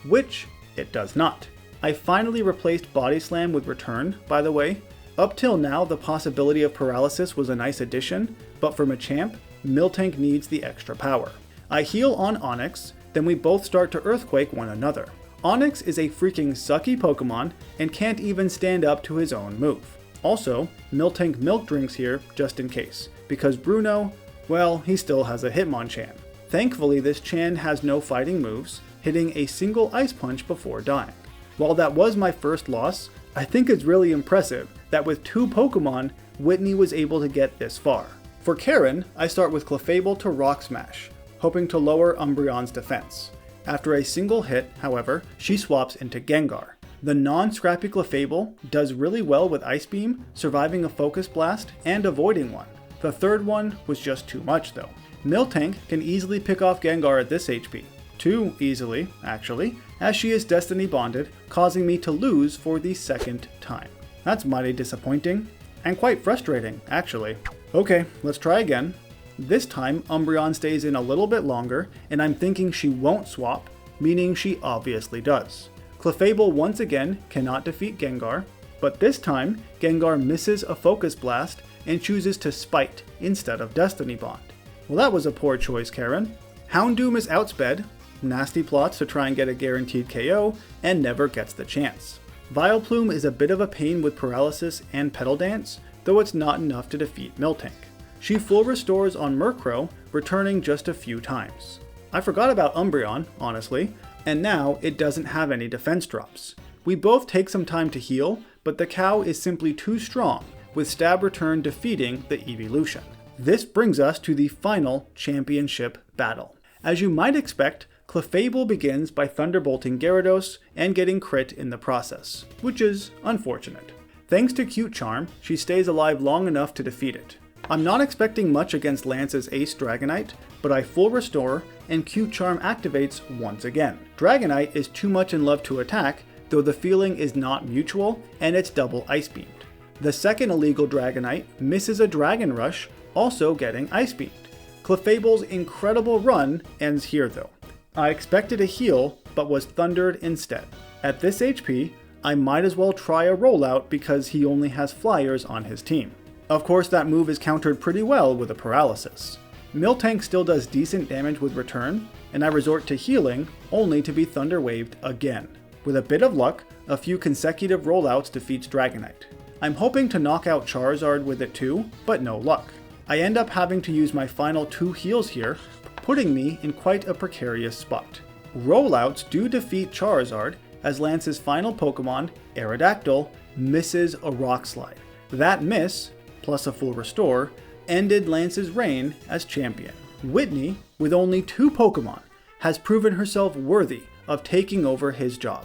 which it does not. I finally replaced Body Slam with Return, by the way. Up till now, the possibility of paralysis was a nice addition, but for Machamp, Miltank needs the extra power. I heal on Onix, then we both start to Earthquake one another. Onix is a freaking sucky Pokemon and can't even stand up to his own move. Also, Miltank Milk Drinks here just in case, because Bruno, well, he still has a Hitmonchan. Thankfully, this Chan has no fighting moves, hitting a single Ice Punch before dying. While that was my first loss, I think it's really impressive that with 2 Pokemon, Whitney was able to get this far. For Karen, I start with Clefable to Rock Smash, hoping to lower Umbreon's defense. After a single hit, however, she swaps into Gengar. The non-scrappy Clefable does really well with Ice Beam, surviving a Focus Blast and avoiding one. The third one was just too much though. Miltank can easily pick off Gengar at this HP. Too easily, actually, as she is Destiny Bonded, causing me to lose for the second time. That's mighty disappointing, and quite frustrating, actually. Okay, let's try again. This time, Umbreon stays in a little bit longer, and I'm thinking she won't swap, meaning she obviously does. Clefable once again cannot defeat Gengar, but this time, Gengar misses a Focus Blast and chooses to Spite instead of Destiny Bond. Well, that was a poor choice, Karen. Houndoom is outsped, nasty plots to try and get a guaranteed KO, and never gets the chance. Vileplume is a bit of a pain with Paralysis and Petal Dance, though it's not enough to defeat Miltank. She full restores on Murkrow, returning just a few times. I forgot about Umbreon, honestly, and now it doesn't have any defense drops. We both take some time to heal, but the cow is simply too strong, with Stab Return defeating the evolution. This brings us to the final championship battle. As you might expect, Clefable begins by Thunderbolting Gyarados and getting crit in the process, which is unfortunate. Thanks to Cute Charm, she stays alive long enough to defeat it. I'm not expecting much against Lance's Ace Dragonite, but I full restore and Cute Charm activates once again. Dragonite is too much in love to attack, though the feeling is not mutual and it's double Ice Beamed. The second illegal Dragonite misses a Dragon Rush, also getting Ice Beamed. Clefable's incredible run ends here though. I expected a heal, but was thundered instead. At this HP, I might as well try a rollout because he only has flyers on his team. Of course, that move is countered pretty well with a paralysis. Miltank still does decent damage with return, and I resort to healing, only to be Thunder Waved again. With a bit of luck, a few consecutive rollouts defeats Dragonite. I'm hoping to knock out Charizard with it too, but no luck. I end up having to use my final 2 heals here, putting me in quite a precarious spot. Rollouts do defeat Charizard, as Lance's final Pokemon, Aerodactyl, misses a Rock Slide. That miss, plus a full restore, ended Lance's reign as champion. Whitney, with only 2 Pokemon, has proven herself worthy of taking over his job.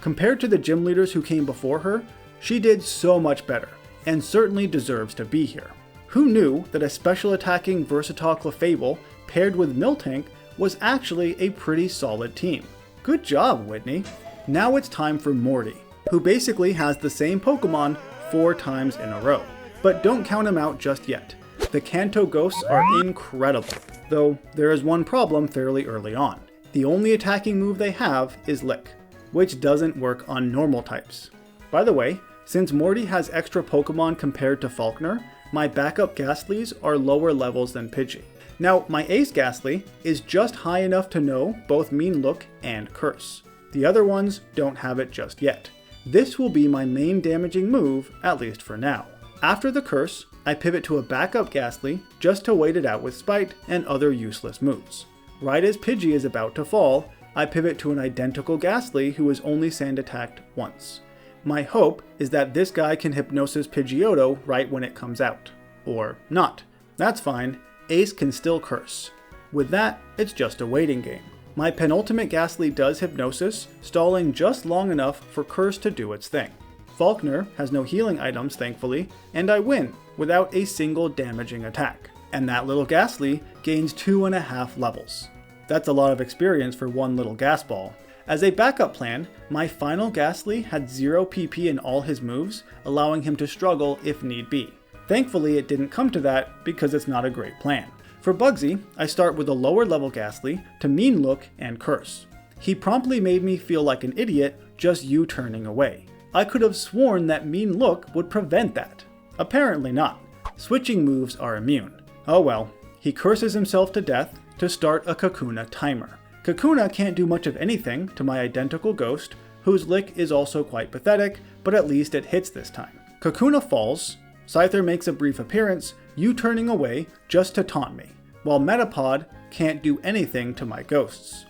Compared to the gym leaders who came before her, she did so much better, and certainly deserves to be here. Who knew that a special attacking versatile Clefable paired with Miltank was actually a pretty solid team? Good job, Whitney. Now it's time for Morty, who basically has the same Pokemon 4 times in a row. But don't count him out just yet. The Kanto Ghosts are incredible, though there is one problem fairly early on. The only attacking move they have is Lick, which doesn't work on normal types. By the way, since Morty has extra Pokemon compared to Falkner, my backup Ghastlies are lower levels than Pidgey. Now, my Ace Ghastly is just high enough to know both Mean Look and Curse. The other ones don't have it just yet. This will be my main damaging move, at least for now. After the Curse, I pivot to a backup Ghastly just to wait it out with Spite and other useless moves. Right as Pidgey is about to fall, I pivot to an identical Ghastly who is only sand attacked once. My hope is that this guy can Hypnosis Pidgeotto right when it comes out. Or not. That's fine, Ace can still curse. With that, it's just a waiting game. My penultimate Ghastly does Hypnosis, stalling just long enough for Curse to do its thing. Falkner has no healing items, thankfully, and I win without a single damaging attack. And that little Ghastly gains 2.5 levels. That's a lot of experience for one little gas ball. As a backup plan, my final Ghastly had 0 PP in all his moves, allowing him to struggle if need be. Thankfully, it didn't come to that because it's not a great plan. For Bugsy, I start with a lower level Ghastly to Mean Look and Curse. He promptly made me feel like an idiot just U-turning away. I could have sworn that Mean Look would prevent that. Apparently not. Switching moves are immune. Oh well. He curses himself to death to start a Kakuna timer. Kakuna can't do much of anything to my identical ghost, whose lick is also quite pathetic, but at least it hits this time. Kakuna falls, Scyther makes a brief appearance, U-turning away just to taunt me, while Metapod can't do anything to my ghosts.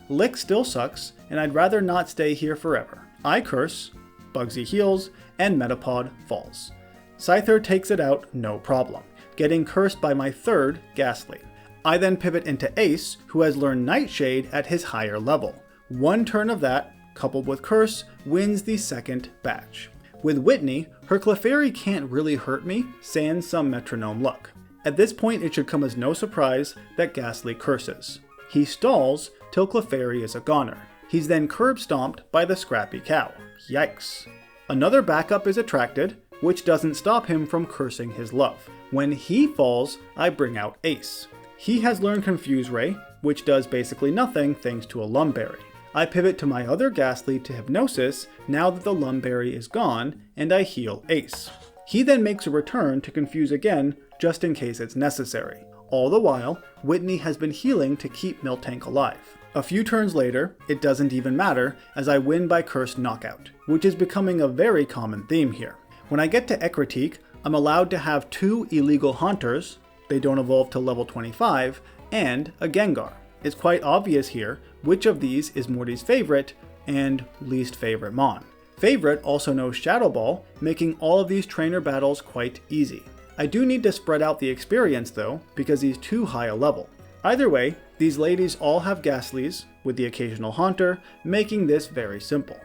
Lick still sucks, and I'd rather not stay here forever. I curse, Bugsy heals, and Metapod falls. Scyther takes it out no problem, getting cursed by my third Ghastly. I then pivot into Ace, who has learned Nightshade at his higher level. One turn of that, coupled with Curse, wins the second batch. With Whitney, her Clefairy can't really hurt me, sans some metronome luck. At this point, it should come as no surprise that Ghastly curses. He stalls till Clefairy is a goner. He's then curb stomped by the Scrappy Cow. Yikes. Another backup is attracted, which doesn't stop him from cursing his love. When he falls, I bring out Ace. He has learned Confuse Ray, which does basically nothing thanks to a Lumberry. I pivot to my other Ghastly to Hypnosis now that the Lumberry is gone, and I heal Ace. He then makes a return to confuse again, just in case it's necessary. All the while, Whitney has been healing to keep Miltank alive. A few turns later, it doesn't even matter, as I win by Curse Knockout, which is becoming a very common theme here. When I get to Ekritique, I'm allowed to have 2 illegal Haunters, they don't evolve till level 25, and a Gengar. It's quite obvious here which of these is Morty's favorite and least favorite Mon. Favorite also knows Shadow Ball, making all of these trainer battles quite easy. I do need to spread out the experience though, because he's too high a level. Either way, these ladies all have Ghastlys, with the occasional Haunter, making this very simple.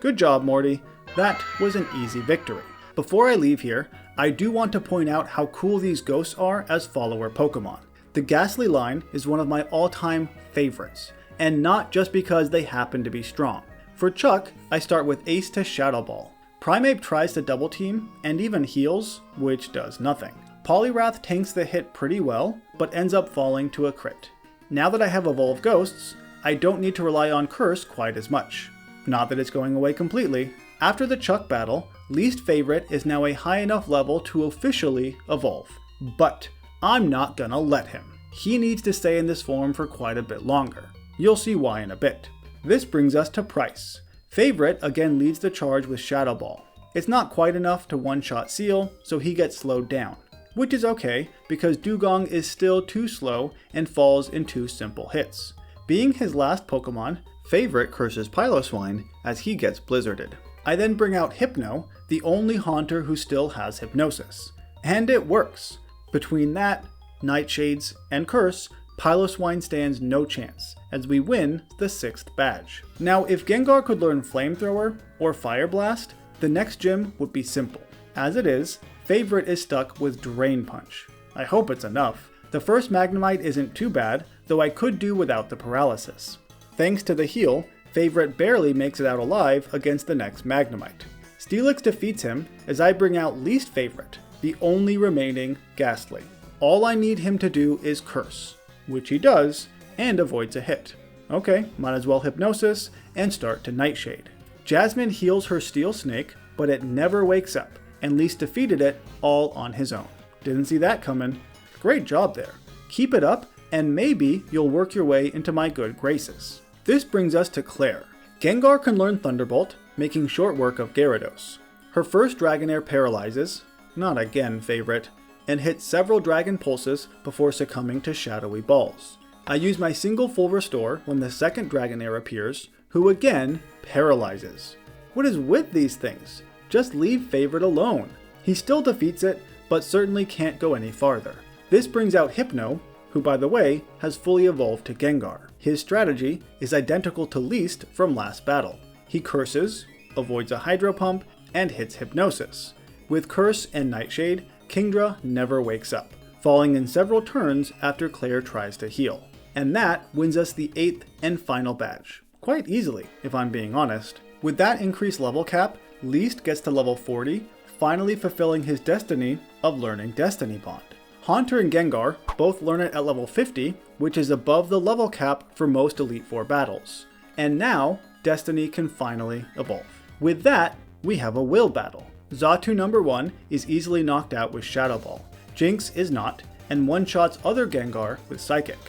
Good job, Morty. That was an easy victory. Before I leave here, I do want to point out how cool these ghosts are as follower Pokemon. The Ghastly line is one of my all-time favorites, and not just because they happen to be strong. For Chuck, I start with Ace to Shadow Ball. Primeape tries to double team, and even heals, which does nothing. Poliwrath tanks the hit pretty well, but ends up falling to a crit. Now that I have Evolved Ghosts, I don't need to rely on Curse quite as much. Not that it's going away completely. After the Chuck battle, Least Favorite is now a high enough level to officially evolve. But I'm not gonna let him. He needs to stay in this form for quite a bit longer. You'll see why in a bit. This brings us to Pryce. Favorite again leads the charge with Shadow Ball. It's not quite enough to one-shot Seal, so he gets slowed down. Which is okay, because Dugong is still too slow and falls in 2 simple hits. Being his last Pokemon, Favorite curses Piloswine as he gets blizzarded. I then bring out Hypno, the only Haunter who still has Hypnosis. And it works. Between that, Nightshades, and Curse, Piloswine stands no chance, as we win the 6th badge. Now, if Gengar could learn Flamethrower or Fire Blast, the next gym would be simple. As it is, Favorite is stuck with Drain Punch. I hope it's enough. The first Magnemite isn't too bad, though I could do without the paralysis. Thanks to the heal, Favorite barely makes it out alive against the next Magnemite. Steelix defeats him as I bring out Least Favorite, the only remaining Ghastly. All I need him to do is Curse, which he does, and avoids a hit. Okay, might as well Hypnosis and start to Nightshade. Jasmine heals her Steel Snake, but it never wakes up, and Least defeated it all on his own. Didn't see that coming. Great job there. Keep it up, and maybe you'll work your way into my good graces. This brings us to Clair. Gengar can learn Thunderbolt, making short work of Gyarados. Her first Dragonair paralyzes, not again Favorite, and hits several Dragon Pulses before succumbing to Shadowy Balls. I use my single full restore when the second Dragonair appears, who again paralyzes. What is with these things? Just leave favorite alone. He still defeats it, but certainly can't go any farther. This brings out Hypno, who by the way, has fully evolved to Gengar. His strategy is identical to Least from last battle. He curses, avoids a Hydro Pump, and hits Hypnosis. With Curse and Nightshade, Kingdra never wakes up, falling in several turns after Clair tries to heal. And that wins us the 8th and final badge. Quite easily, if I'm being honest. With that increased level cap, Least gets to level 40, finally fulfilling his destiny of learning Destiny Bond. Haunter and Gengar both learn it at level 50, which is above the level cap for most Elite Four battles. And now, Destiny can finally evolve. With that, we have a will battle. Xatu number 1 is easily knocked out with Shadow Ball. Jinx is not, and one-shots other Gengar with Psychic.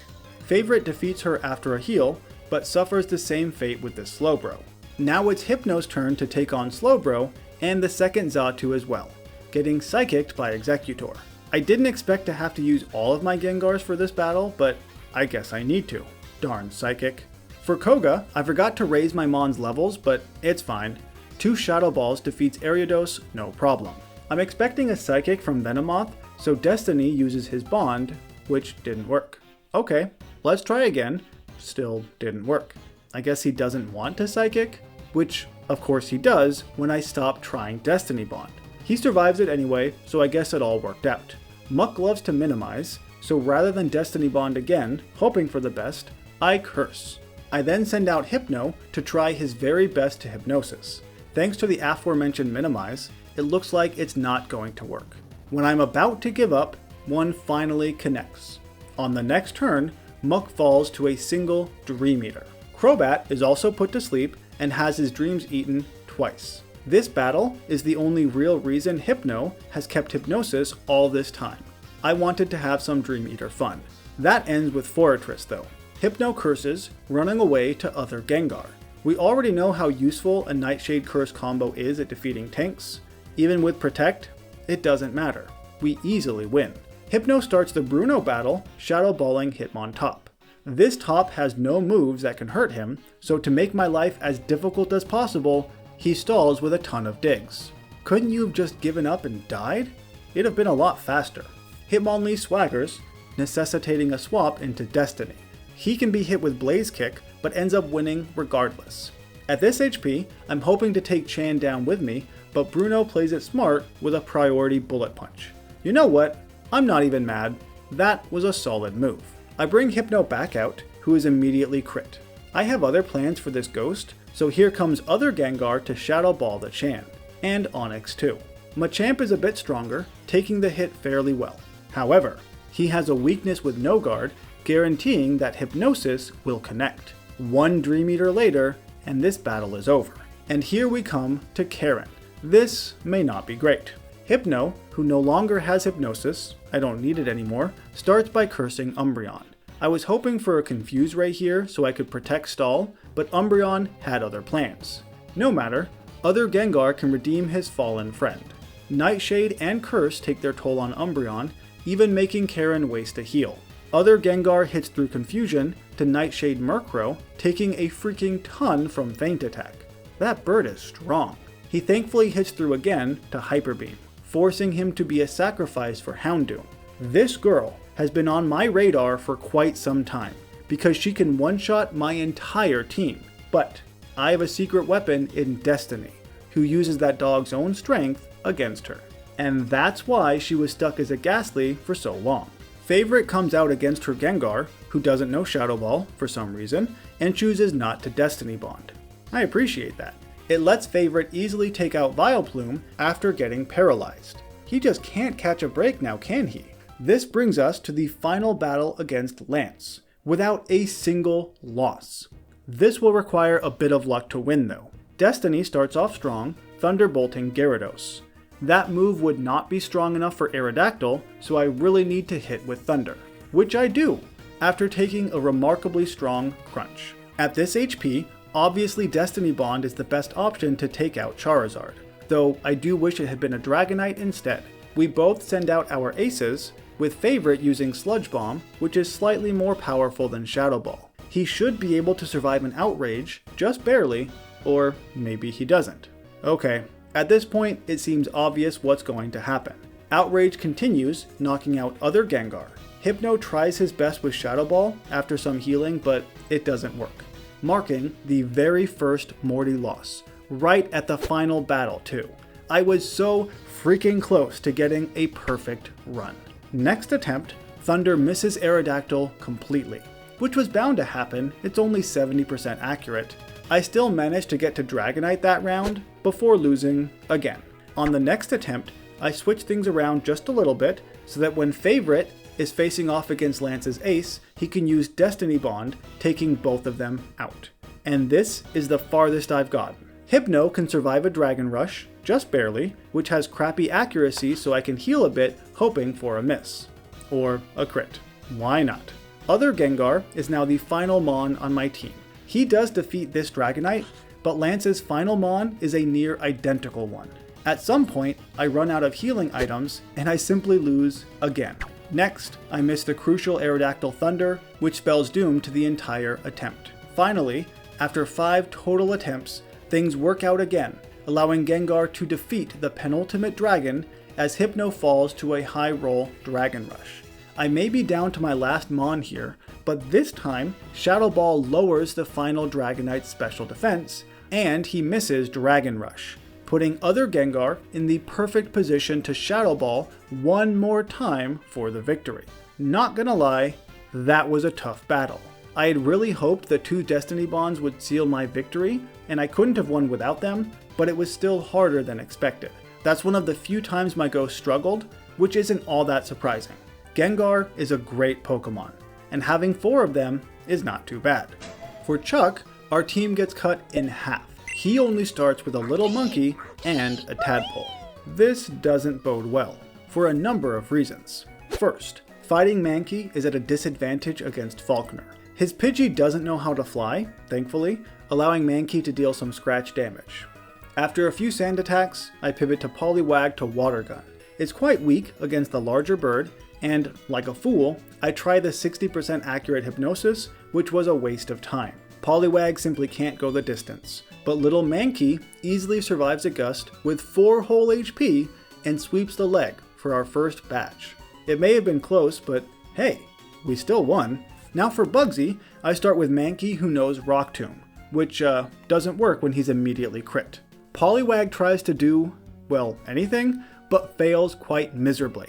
Favorite defeats her after a heal, but suffers the same fate with this Slowbro. Now it's Hypno's turn to take on Slowbro, and the second Xatu as well, getting Psychicked by Executor. I didn't expect to have to use all of my Gengars for this battle, but I guess I need to. Darn Psychic. For Koga, I forgot to raise my Mon's levels, but it's fine. 2 Shadow Balls defeats Ariados, no problem. I'm expecting a Psychic from Venomoth, so Destiny uses his Bond, which didn't work. Okay, let's try again. Still didn't work. I guess he doesn't want to Psychic, which of course he does when I stop trying Destiny Bond. He survives it anyway, so I guess it all worked out. Muck loves to minimize, so rather than Destiny Bond again, hoping for the best, I curse. I then send out Hypno to try his very best to Hypnosis. Thanks to the aforementioned minimize, it looks like it's not going to work. When I'm about to give up, one finally connects. On the next turn, Muck falls to a single Dream Eater. Crobat is also put to sleep and has his dreams eaten twice. This battle is the only real reason Hypno has kept Hypnosis all this time. I wanted to have some Dream Eater fun. That ends with Forretress though. Hypno curses, running away to other Gengar. We already know how useful a Nightshade Curse combo is at defeating tanks. Even with Protect, it doesn't matter. We easily win. Hypno starts the Bruno battle, Shadow Balling Hitmontop. This top has no moves that can hurt him, so to make my life as difficult as possible, he stalls with a ton of digs. Couldn't you have just given up and died? It'd have been a lot faster. Hitmonlee swaggers, necessitating a swap into Destiny. He can be hit with Blaze Kick, but ends up winning regardless. At this HP, I'm hoping to take Chan down with me, but Bruno plays it smart with a priority Bullet Punch. You know what? I'm not even mad. That was a solid move. I bring Hypno back out, who is immediately crit. I have other plans for this ghost, so here comes other Gengar to Shadow Ball the Chan, and Onix too. Machamp is a bit stronger, taking the hit fairly well. However, he has a weakness with no guard, guaranteeing that Hypnosis will connect. One Dream Eater later, and this battle is over. And here we come to Karen. This may not be great. Hypno, who no longer has Hypnosis, I don't need it anymore, starts by cursing Umbreon. I was hoping for a Confuse Ray here so I could protect Stall, but Umbreon had other plans. No matter, other Gengar can redeem his fallen friend. Nightshade and Curse take their toll on Umbreon, even making Karen waste a heal. Other Gengar hits through confusion to Nightshade Murkrow, taking a freaking ton from Feint Attack. That bird is strong. He thankfully hits through again to Hyper Beam, forcing him to be a sacrifice for Houndoom. This girl has been on my radar for quite some time, because she can one-shot my entire team. But I have a secret weapon in Destiny, who uses that dog's own strength against her. And that's why she was stuck as a Ghastly for so long. Favorite comes out against her Gengar, who doesn't know Shadow Ball for some reason, and chooses not to Destiny Bond. I appreciate that. It lets Favorite easily take out Vileplume after getting paralyzed. He just can't catch a break now, can he? This brings us to the final battle against Lance, without a single loss. This will require a bit of luck to win though. Destiny starts off strong, Thunderbolting Gyarados. That move would not be strong enough for Aerodactyl, so I really need to hit with Thunder, which I do, after taking a remarkably strong Crunch. At this HP, obviously Destiny Bond is the best option to take out Charizard, though I do wish it had been a Dragonite instead. We both send out our aces, with Favorite using Sludge Bomb, which is slightly more powerful than Shadow Ball. He should be able to survive an Outrage, just barely, or maybe he doesn't. Okay, at this point it seems obvious what's going to happen. Outrage continues, knocking out other Gengar. Hypno tries his best with Shadow Ball after some healing, but it doesn't work, marking the very first Morty loss, right at the final battle too. I was so freaking close to getting a perfect run. Next attempt, Thunder misses Aerodactyl completely, which was bound to happen, it's only 70% accurate. I still managed to get to Dragonite that round before losing again. On the next attempt, I switched things around just a little bit so that when Favorite is facing off against Lance's ace, he can use Destiny Bond, taking both of them out. And this is the farthest I've gotten. Hypno can survive a Dragon Rush, just barely, which has crappy accuracy so I can heal a bit, hoping for a miss. Or a crit. Why not? Other Gengar is now the final Mon on my team. He does defeat this Dragonite, but Lance's final Mon is a near identical one. At some point, I run out of healing items, and I simply lose again. Next, I miss the crucial Aerodactyl Thunder, which spells doom to the entire attempt. Finally, after 5 total attempts, things work out again, allowing Gengar to defeat the penultimate dragon as Hypno falls to a high roll Dragon Rush. I may be down to my last Mon here, but this time, Shadow Ball lowers the final Dragonite's special defense, and he misses Dragon Rush, putting other Gengar in the perfect position to Shadow Ball one more time for the victory. Not gonna lie, that was a tough battle. I had really hoped the 2 Destiny Bonds would seal my victory, and I couldn't have won without them, but it was still harder than expected. That's one of the few times my ghost struggled, which isn't all that surprising. Gengar is a great Pokemon, and having 4 of them is not too bad. For Chuck, our team gets cut in half. He only starts with a little monkey and a tadpole. This doesn't bode well, for a number of reasons. First, fighting Mankey is at a disadvantage against Falkner. His Pidgey doesn't know how to fly, thankfully, allowing Mankey to deal some scratch damage. After a few sand attacks, I pivot to Poliwag to Water Gun. It's quite weak against the larger bird, and, like a fool, I try the 60% accurate Hypnosis, which was a waste of time. Poliwag simply can't go the distance, but little Mankey easily survives a gust with 4 whole HP and sweeps the leg for our first batch. It may have been close, but hey, we still won. Now for Bugsy, I start with Mankey who knows Rock Tomb, which doesn't work when he's immediately crit. Poliwag tries to do, well, anything, but fails quite miserably.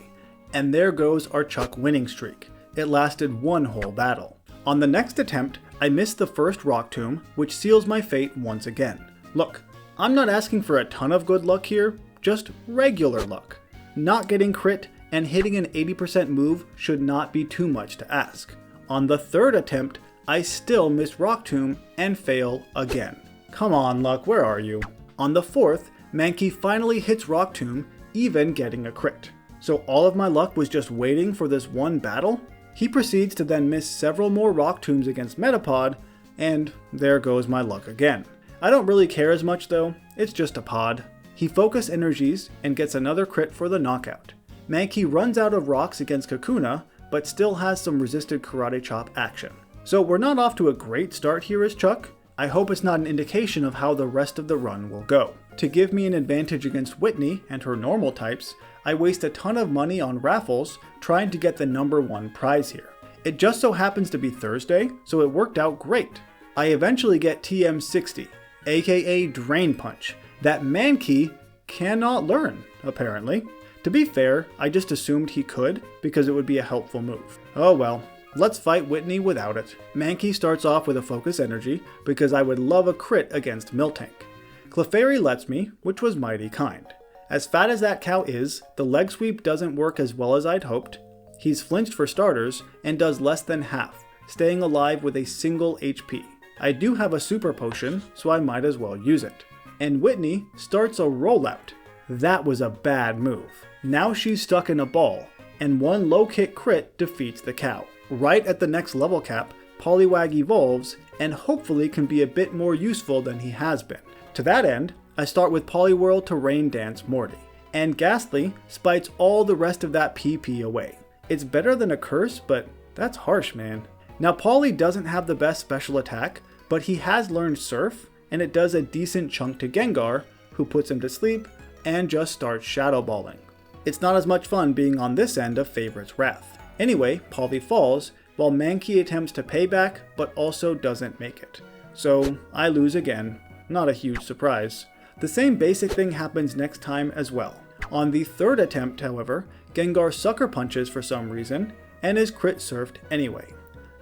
And there goes our Chuck winning streak. It lasted 1 whole battle. On the next attempt, I missed the first Rock Tomb, which seals my fate once again. Look, I'm not asking for a ton of good luck here, just regular luck. Not getting crit and hitting an 80% move should not be too much to ask. On the 3rd attempt, I still miss Rock Tomb and fail again. Come on, luck, where are you? On the 4th, Mankey finally hits Rock Tomb, even getting a crit. So all of my luck was just waiting for this one battle? He proceeds to then miss several more Rock Tombs against Metapod, and there goes my luck again. I don't really care as much though, it's just a pod. He focus energies and gets another crit for the knockout. Mankey runs out of rocks against Kakuna, but still has some resisted Karate Chop action. So we're not off to a great start here as Chuck. I hope it's not an indication of how the rest of the run will go. To give me an advantage against Whitney and her normal types, I waste a ton of money on raffles trying to get the number 1 prize here. It just so happens to be Thursday, so it worked out great. I eventually get TM60, aka Drain Punch, that Mankey cannot learn, apparently. To be fair, I just assumed he could, because it would be a helpful move. Oh well, let's fight Whitney without it. Mankey starts off with a Focus Energy, because I would love a crit against Miltank. Clefairy lets me, which was mighty kind. As fat as that cow is, the leg sweep doesn't work as well as I'd hoped. He's flinched for starters, and does less than half, staying alive with a single HP. I do have a super potion, so I might as well use it. And Whitney starts a rollout. That was a bad move. Now she's stuck in a ball, and 1 low kick crit defeats the cow. Right at the next level cap, Poliwag evolves, and hopefully can be a bit more useful than he has been. To that end, I start with Poliwhirl to Rain Dance Morty, and Ghastly spites all the rest of that PP away. It's better than a curse, but that's harsh, man. Now Pauly doesn't have the best special attack, but he has learned Surf, and it does a decent chunk to Gengar, who puts him to sleep, and just starts shadow balling. It's not as much fun being on this end of Favorite's wrath. Anyway, Pauly falls, while Mankey attempts to pay back, but also doesn't make it. So I lose again, not a huge surprise. The same basic thing happens next time as well. On the third attempt, however, Gengar sucker punches for some reason, and is crit surfed anyway.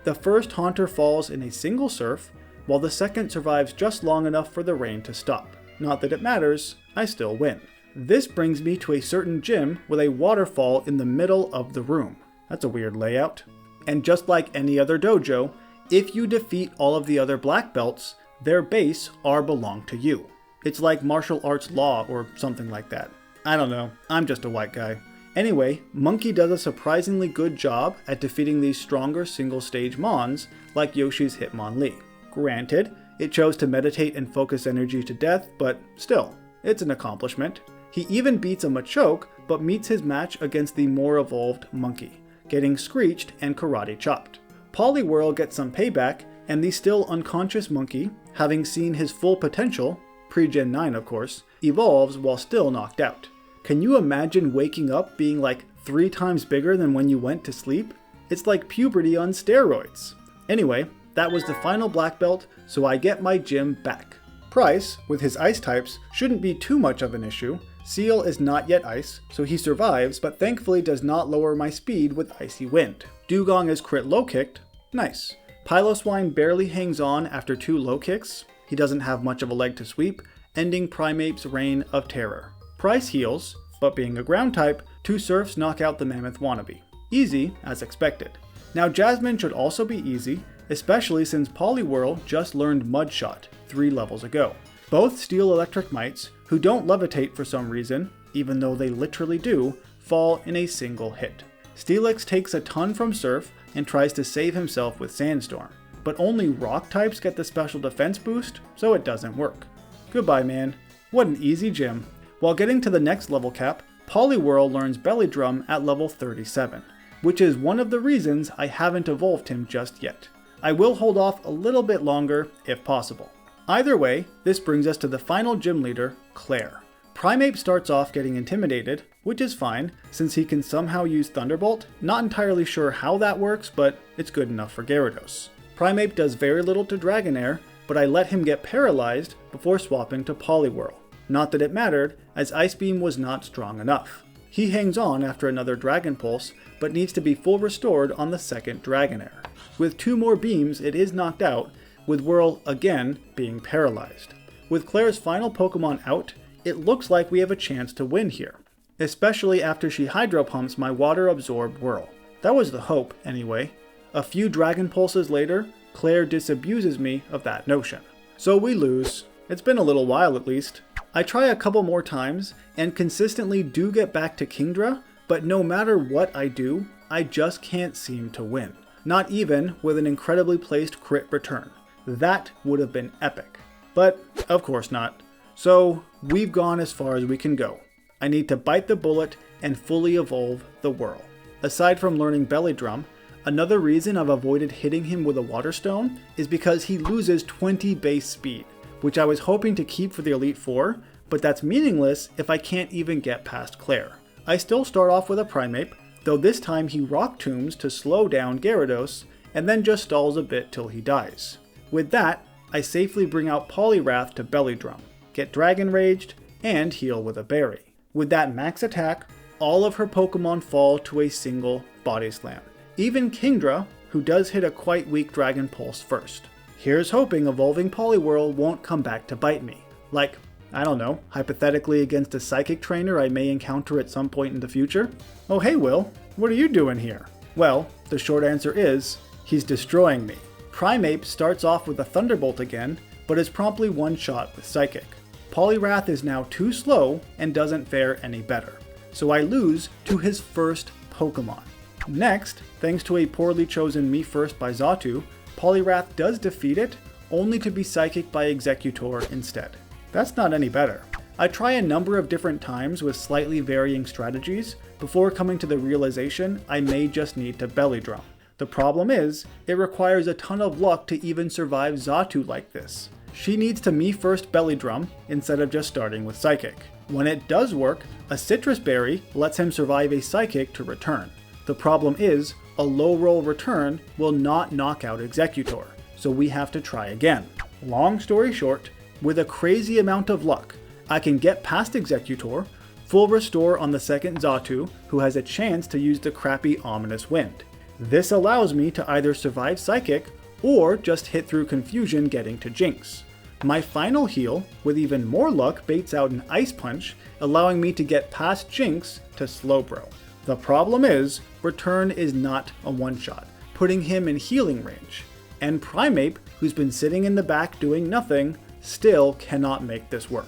The first Haunter falls in a single surf, while the second survives just long enough for the rain to stop. Not that it matters, I still win. This brings me to a certain gym with a waterfall in the middle of the room. That's a weird layout. And just like any other dojo, if you defeat all of the other black belts, their base belong to you. It's like martial arts law or something like that. I don't know, I'm just a white guy. Anyway, Monkey does a surprisingly good job at defeating these stronger single stage Mons like Yoshi's Hitmonlee. Granted, it chose to meditate and focus energy to death, but still, it's an accomplishment. He even beats a Machoke, but meets his match against the more evolved Monkey, getting screeched and karate chopped. Poliwhirl gets some payback, and the still unconscious Monkey, having seen his full potential, pre-Gen 9 of course, evolves while still knocked out. Can you imagine waking up being like 3 times bigger than when you went to sleep? It's like puberty on steroids. Anyway, that was the final black belt, so I get my gym back. Pryce, with his ice types, shouldn't be too much of an issue. Seal is not yet ice, so he survives, but thankfully does not lower my speed with icy wind. Dugong is crit low kicked, nice. Piloswine barely hangs on after 2 low kicks. He doesn't have much of a leg to sweep, ending Primeape's reign of terror. Pryce heals, but being a ground type, 2 surfs knock out the Mammoth wannabe. Easy, as expected. Now Jasmine should also be easy, especially since Poliwhirl just learned Mudshot 3 levels ago. Both Steel Electric Mites, who don't levitate for some reason, even though they literally do, fall in a single hit. Steelix takes a ton from Surf and tries to save himself with Sandstorm, but only rock types get the special defense boost, so it doesn't work. Goodbye, man. What an easy gym. While getting to the next level cap, Poliwhirl learns Belly Drum at level 37, which is one of the reasons I haven't evolved him just yet. I will hold off a little bit longer if possible. Either way, this brings us to the final gym leader, Clair. Primeape starts off getting intimidated, which is fine, since he can somehow use Thunderbolt. Not entirely sure how that works, but it's good enough for Gyarados. Primeape does very little to Dragonair, but I let him get paralyzed before swapping to Poliwhirl. Not that it mattered, as Ice Beam was not strong enough. He hangs on after another Dragon Pulse, but needs to be full restored on the second Dragonair. With 2 more beams, it is knocked out, with Whirl again being paralyzed. With Claire's final Pokemon out, it looks like we have a chance to win here, especially after she Hydro Pumps my water-absorbed Whirl. That was the hope, anyway. A few Dragon Pulses later, Clair disabuses me of that notion. So we lose. It's been a little while at least. I try a couple more times, and consistently do get back to Kingdra, but no matter what I do, I just can't seem to win. Not even with an incredibly placed crit return. That would have been epic. But of course not. So we've gone as far as we can go. I need to bite the bullet and fully evolve the Whirl. Aside from learning Belly Drum, another reason I've avoided hitting him with a Water Stone is because he loses 20 base speed, which I was hoping to keep for the Elite Four, but that's meaningless if I can't even get past Clair. I still start off with a Primeape, though this time he Rock Tombs to slow down Gyarados, and then just stalls a bit till he dies. With that, I safely bring out Poliwrath to Belly Drum, get Dragon Raged, and heal with a Berry. With that max attack, all of her Pokemon fall to a single Body Slam. Even Kingdra, who does hit a quite weak Dragon Pulse first. Here's hoping evolving Poliwhirl won't come back to bite me. Like, I don't know, hypothetically against a Psychic trainer I may encounter at some point in the future? Oh hey Will, what are you doing here? Well, the short answer is, he's destroying me. Primeape starts off with a Thunderbolt again, but is promptly one-shot with Psychic. Poliwrath is now too slow and doesn't fare any better, so I lose to his first Pokemon. Next, thanks to a poorly chosen Me First by Xatu, Poliwrath does defeat it, only to be Psychic by Executor instead. That's not any better. I try a number of different times with slightly varying strategies before coming to the realization I may just need to belly drum. The problem is, it requires a ton of luck to even survive Xatu like this. She needs to me first belly drum instead of just starting with Psychic. When it does work, a Citrus Berry lets him survive a Psychic to return. The problem is, a low roll return will not knock out Exeggutor, so we have to try again. Long story short, with a crazy amount of luck, I can get past Exeggutor, full restore on the second Xatu, who has a chance to use the crappy Ominous Wind. This allows me to either survive Psychic, or just hit through confusion getting to Jinx. My final heal, with even more luck, baits out an Ice Punch, allowing me to get past Jinx to Slowbro. The problem is, Return is not a one-shot, putting him in healing range. And Primeape, who's been sitting in the back doing nothing, still cannot make this work.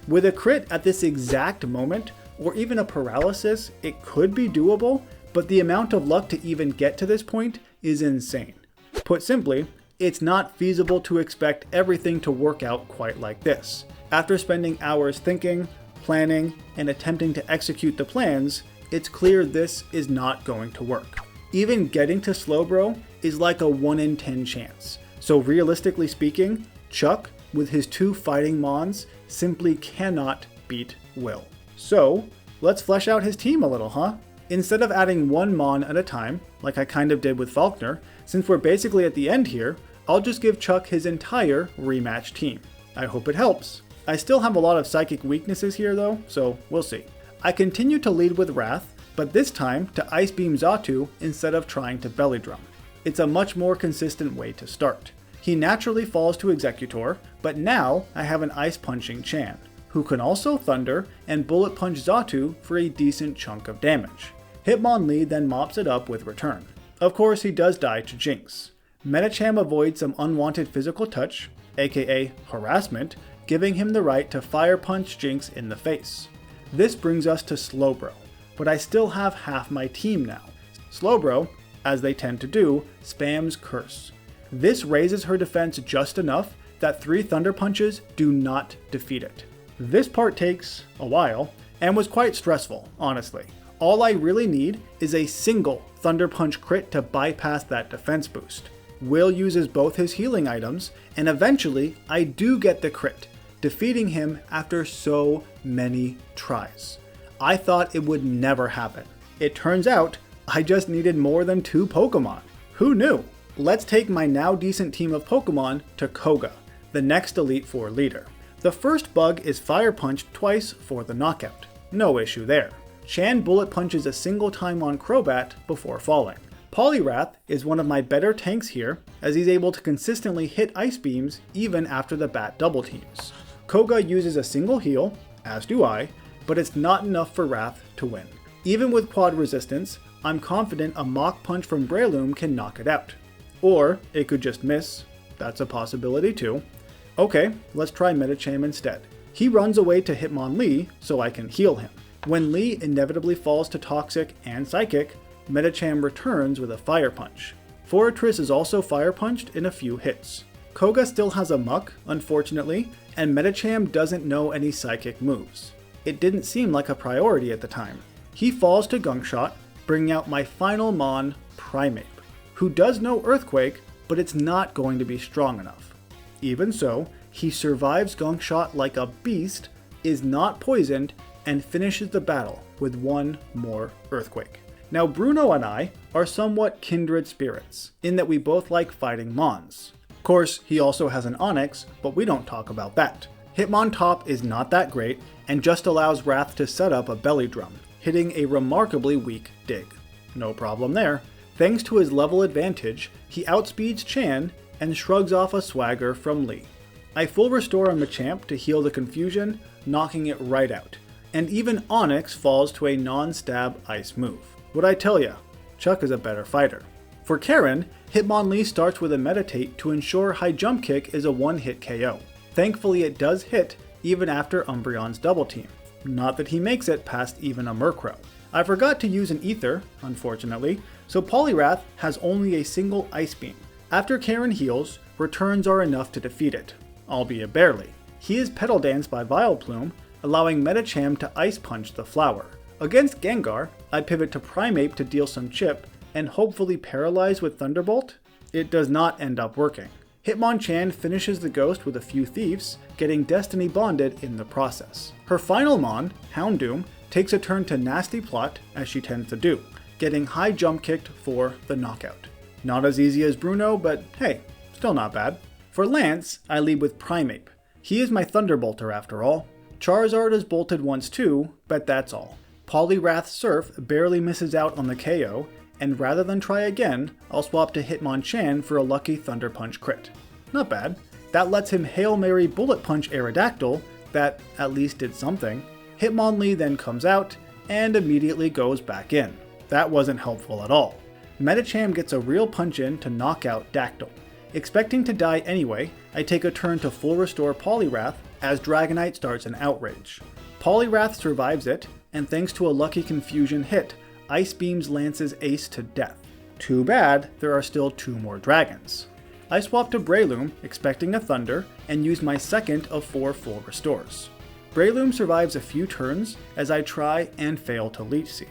With a crit at this exact moment, or even a paralysis, it could be doable, but the amount of luck to even get to this point is insane. Put simply, it's not feasible to expect everything to work out quite like this. After spending hours thinking, planning, and attempting to execute the plans, it's clear this is not going to work. Even getting to Slowbro is like a 1 in 10 chance. So realistically speaking, Chuck, with his 2 fighting Mons, simply cannot beat Will. So, let's flesh out his team a little, huh? Instead of adding 1 Mon at a time, like I kind of did with Falkner, since we're basically at the end here, I'll just give Chuck his entire rematch team. I hope it helps. I still have a lot of psychic weaknesses here though, so we'll see. I continue to lead with Wrath, but this time to Ice Beam Xatu instead of trying to belly drum. It's a much more consistent way to start. He naturally falls to Exeggutor, but now I have an Ice Punching Chan, who can also Thunder and Bullet Punch Xatu for a decent chunk of damage. Hitmonlee then mops it up with Return. Of course, he does die to Jinx. Medicham avoids some unwanted physical touch, aka harassment, giving him the right to Fire Punch Jinx in the face. This brings us to Slowbro, but I still have half my team now. Slowbro, as they tend to do, spams Curse. This raises her defense just enough that 3 Thunder Punches do not defeat it. This part takes a while, and was quite stressful, honestly. All I really need is a single Thunder Punch crit to bypass that defense boost. Will uses both his healing items, and eventually I do get the crit, defeating him after so many tries. I thought it would never happen. It turns out I just needed more than 2 Pokemon. Who knew? Let's take my now decent team of Pokemon to Koga, the next Elite Four leader. The first bug is Fire Punched twice for the knockout. No issue there. Chan Bullet Punches a single time on Crobat before falling. Poliwrath is one of my better tanks here, as he's able to consistently hit Ice Beams even after the bat double teams. Koga uses a single heal, as do I, but it's not enough for Wrath to win. Even with quad resistance, I'm confident a Mach Punch from Breloom can knock it out. Or it could just miss, that's a possibility too. Okay, let's try Medicham instead. He runs away to Hitmonlee so I can heal him. When Lee inevitably falls to Toxic and Psychic, Medicham returns with a Fire Punch. Forretress is also Fire Punched in a few hits. Koga still has a Muck, unfortunately, and Medicham doesn't know any Psychic moves. It didn't seem like a priority at the time. He falls to Gunk Shot, bringing out my final Mon, Primeape, who does know Earthquake, but it's not going to be strong enough. Even so, he survives Gunk Shot like a beast, is not poisoned, and finishes the battle with 1 more Earthquake. Now Bruno and I are somewhat kindred spirits, in that we both like fighting Mons. Of course, he also has an Onix, but we don't talk about that. Hitmontop is not that great, and just allows Wrath to set up a belly drum, hitting a remarkably weak dig. No problem there. Thanks to his level advantage, he outspeeds Chan and shrugs off a swagger from Lee. I full restore on Machamp to heal the confusion, knocking it right out. And even Onix falls to a non-stab ice move. What'd I tell ya? Chuck is a better fighter. For Karen, Hitmonlee starts with a Meditate to ensure High Jump Kick is a one-hit KO. Thankfully it does hit even after Umbreon's double team. Not that he makes it past even a Murkrow. I forgot to use an Ether, unfortunately, so Poliwrath has only a single Ice Beam. After Karen heals, returns are enough to defeat it, albeit barely. He is Petal Danced by Vileplume, allowing Medicham to Ice Punch the flower. Against Gengar, I pivot to Primeape to deal some chip, and hopefully paralyze with Thunderbolt? It does not end up working. Hitmonchan finishes the ghost with a few thieves, getting Destiny bonded in the process. Her final Mon, Houndoom, takes a turn to Nasty Plot, as she tends to do, getting high jump kicked for the knockout. Not as easy as Bruno, but hey, still not bad. For Lance, I lead with Primeape. He is my Thunderbolter after all. Charizard is bolted once too, but that's all. Poliwrath Surf barely misses out on the KO, and rather than try again, I'll swap to Hitmonchan for a lucky Thunder Punch crit. Not bad. That lets him Hail Mary Bullet Punch Aerodactyl, that at least did something. Hitmonlee then comes out, and immediately goes back in. That wasn't helpful at all. Medicham gets a real punch in to knock out Dactyl. Expecting to die anyway, I take a turn to full restore Poliwrath as Dragonite starts an outrage. Poliwrath survives it, and thanks to a lucky confusion hit, Ice Beams Lance's ace to death. Too bad, there are still 2 more dragons. I swap to Breloom, expecting a Thunder, and use my second of 4 full restores. Breloom survives a few turns as I try and fail to Leech Seed.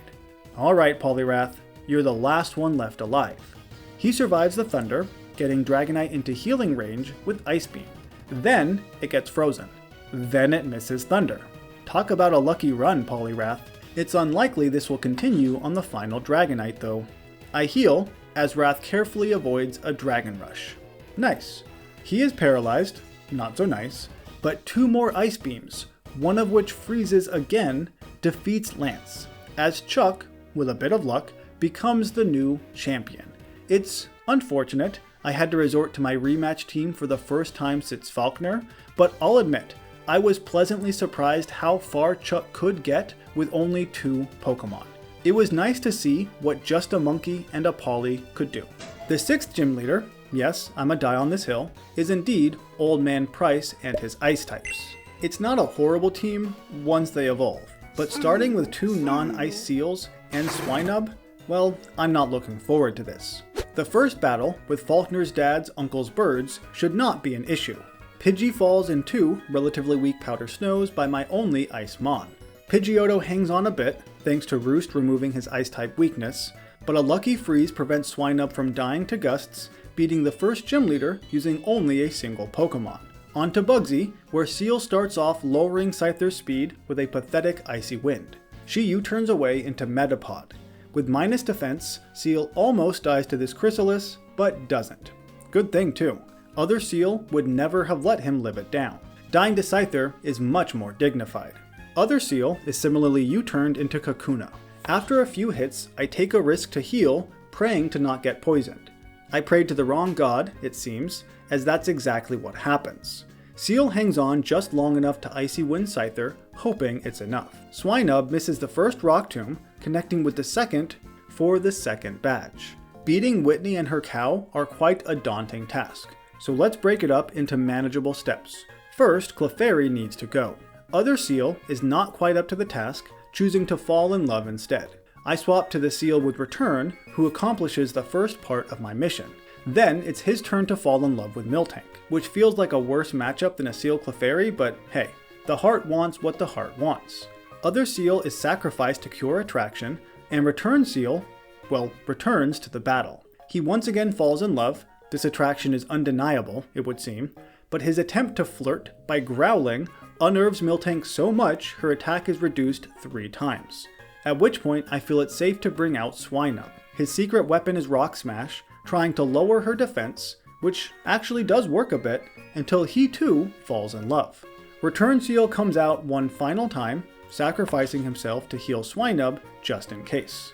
Alright Poliwrath, you're the last one left alive. He survives the Thunder, getting Dragonite into healing range with Ice Beam. Then it gets frozen. Then it misses Thunder. Talk about a lucky run, Poliwrath. It's unlikely this will continue on the final Dragonite though. I heal, as Wrath carefully avoids a Dragon Rush. Nice. He is paralyzed, not so nice, but 2 more Ice Beams, one of which freezes again, defeats Lance, as Chuck, with a bit of luck, becomes the new champion. It's unfortunate I had to resort to my rematch team for the first time since Falkner, but I'll admit, I was pleasantly surprised how far Chuck could get with only 2 Pokemon. It was nice to see what just a monkey and a Poly could do. The 6th gym leader, yes, I'm a die on this hill, is indeed Old Man Pryce and his ice types. It's not a horrible team once they evolve, but starting with 2 non-ice seals and Swinub, well, I'm not looking forward to this. The first battle with Falkner's dad's uncle's birds should not be an issue. Pidgey falls in 2 relatively weak Powder Snows by my only Ice Mon. Pidgeotto hangs on a bit, thanks to Roost removing his Ice-type weakness, but a lucky freeze prevents Swinub from dying to Gusts, beating the first gym leader using only a single Pokemon. On to Bugsy, where Seal starts off lowering Scyther's speed with a pathetic Icy Wind. She U-turns away into Metapod. With minus defense, Seal almost dies to this Chrysalis, but doesn't. Good thing too. Other Seal would never have let him live it down. Dying to Scyther is much more dignified. Other Seal is similarly U-turned into Kakuna. After a few hits, I take a risk to heal, praying to not get poisoned. I prayed to the wrong god, it seems, as that's exactly what happens. Seal hangs on just long enough to Icy Wind Scyther, hoping it's enough. Swinub misses the first Rock Tomb, connecting with the second for the second badge. Beating Whitney and her cow are quite a daunting task, so let's break it up into manageable steps. First, Clefairy needs to go. Other Seal is not quite up to the task, choosing to fall in love instead. I swap to the Seal with Return, who accomplishes the first part of my mission. Then it's his turn to fall in love with Miltank, which feels like a worse matchup than a Seal Clefairy, but hey, the heart wants what the heart wants. Other Seal is sacrificed to cure Attraction, and Return Seal, well, returns to the battle. He once again falls in love. This attraction is undeniable, it would seem, but his attempt to flirt by growling unnerves Miltank so much her attack is reduced 3 times. At which point I feel it safe to bring out Swinub. His secret weapon is Rock Smash, trying to lower her defense, which actually does work a bit, until he too falls in love. Return Seal comes out one final time, sacrificing himself to heal Swinub just in case.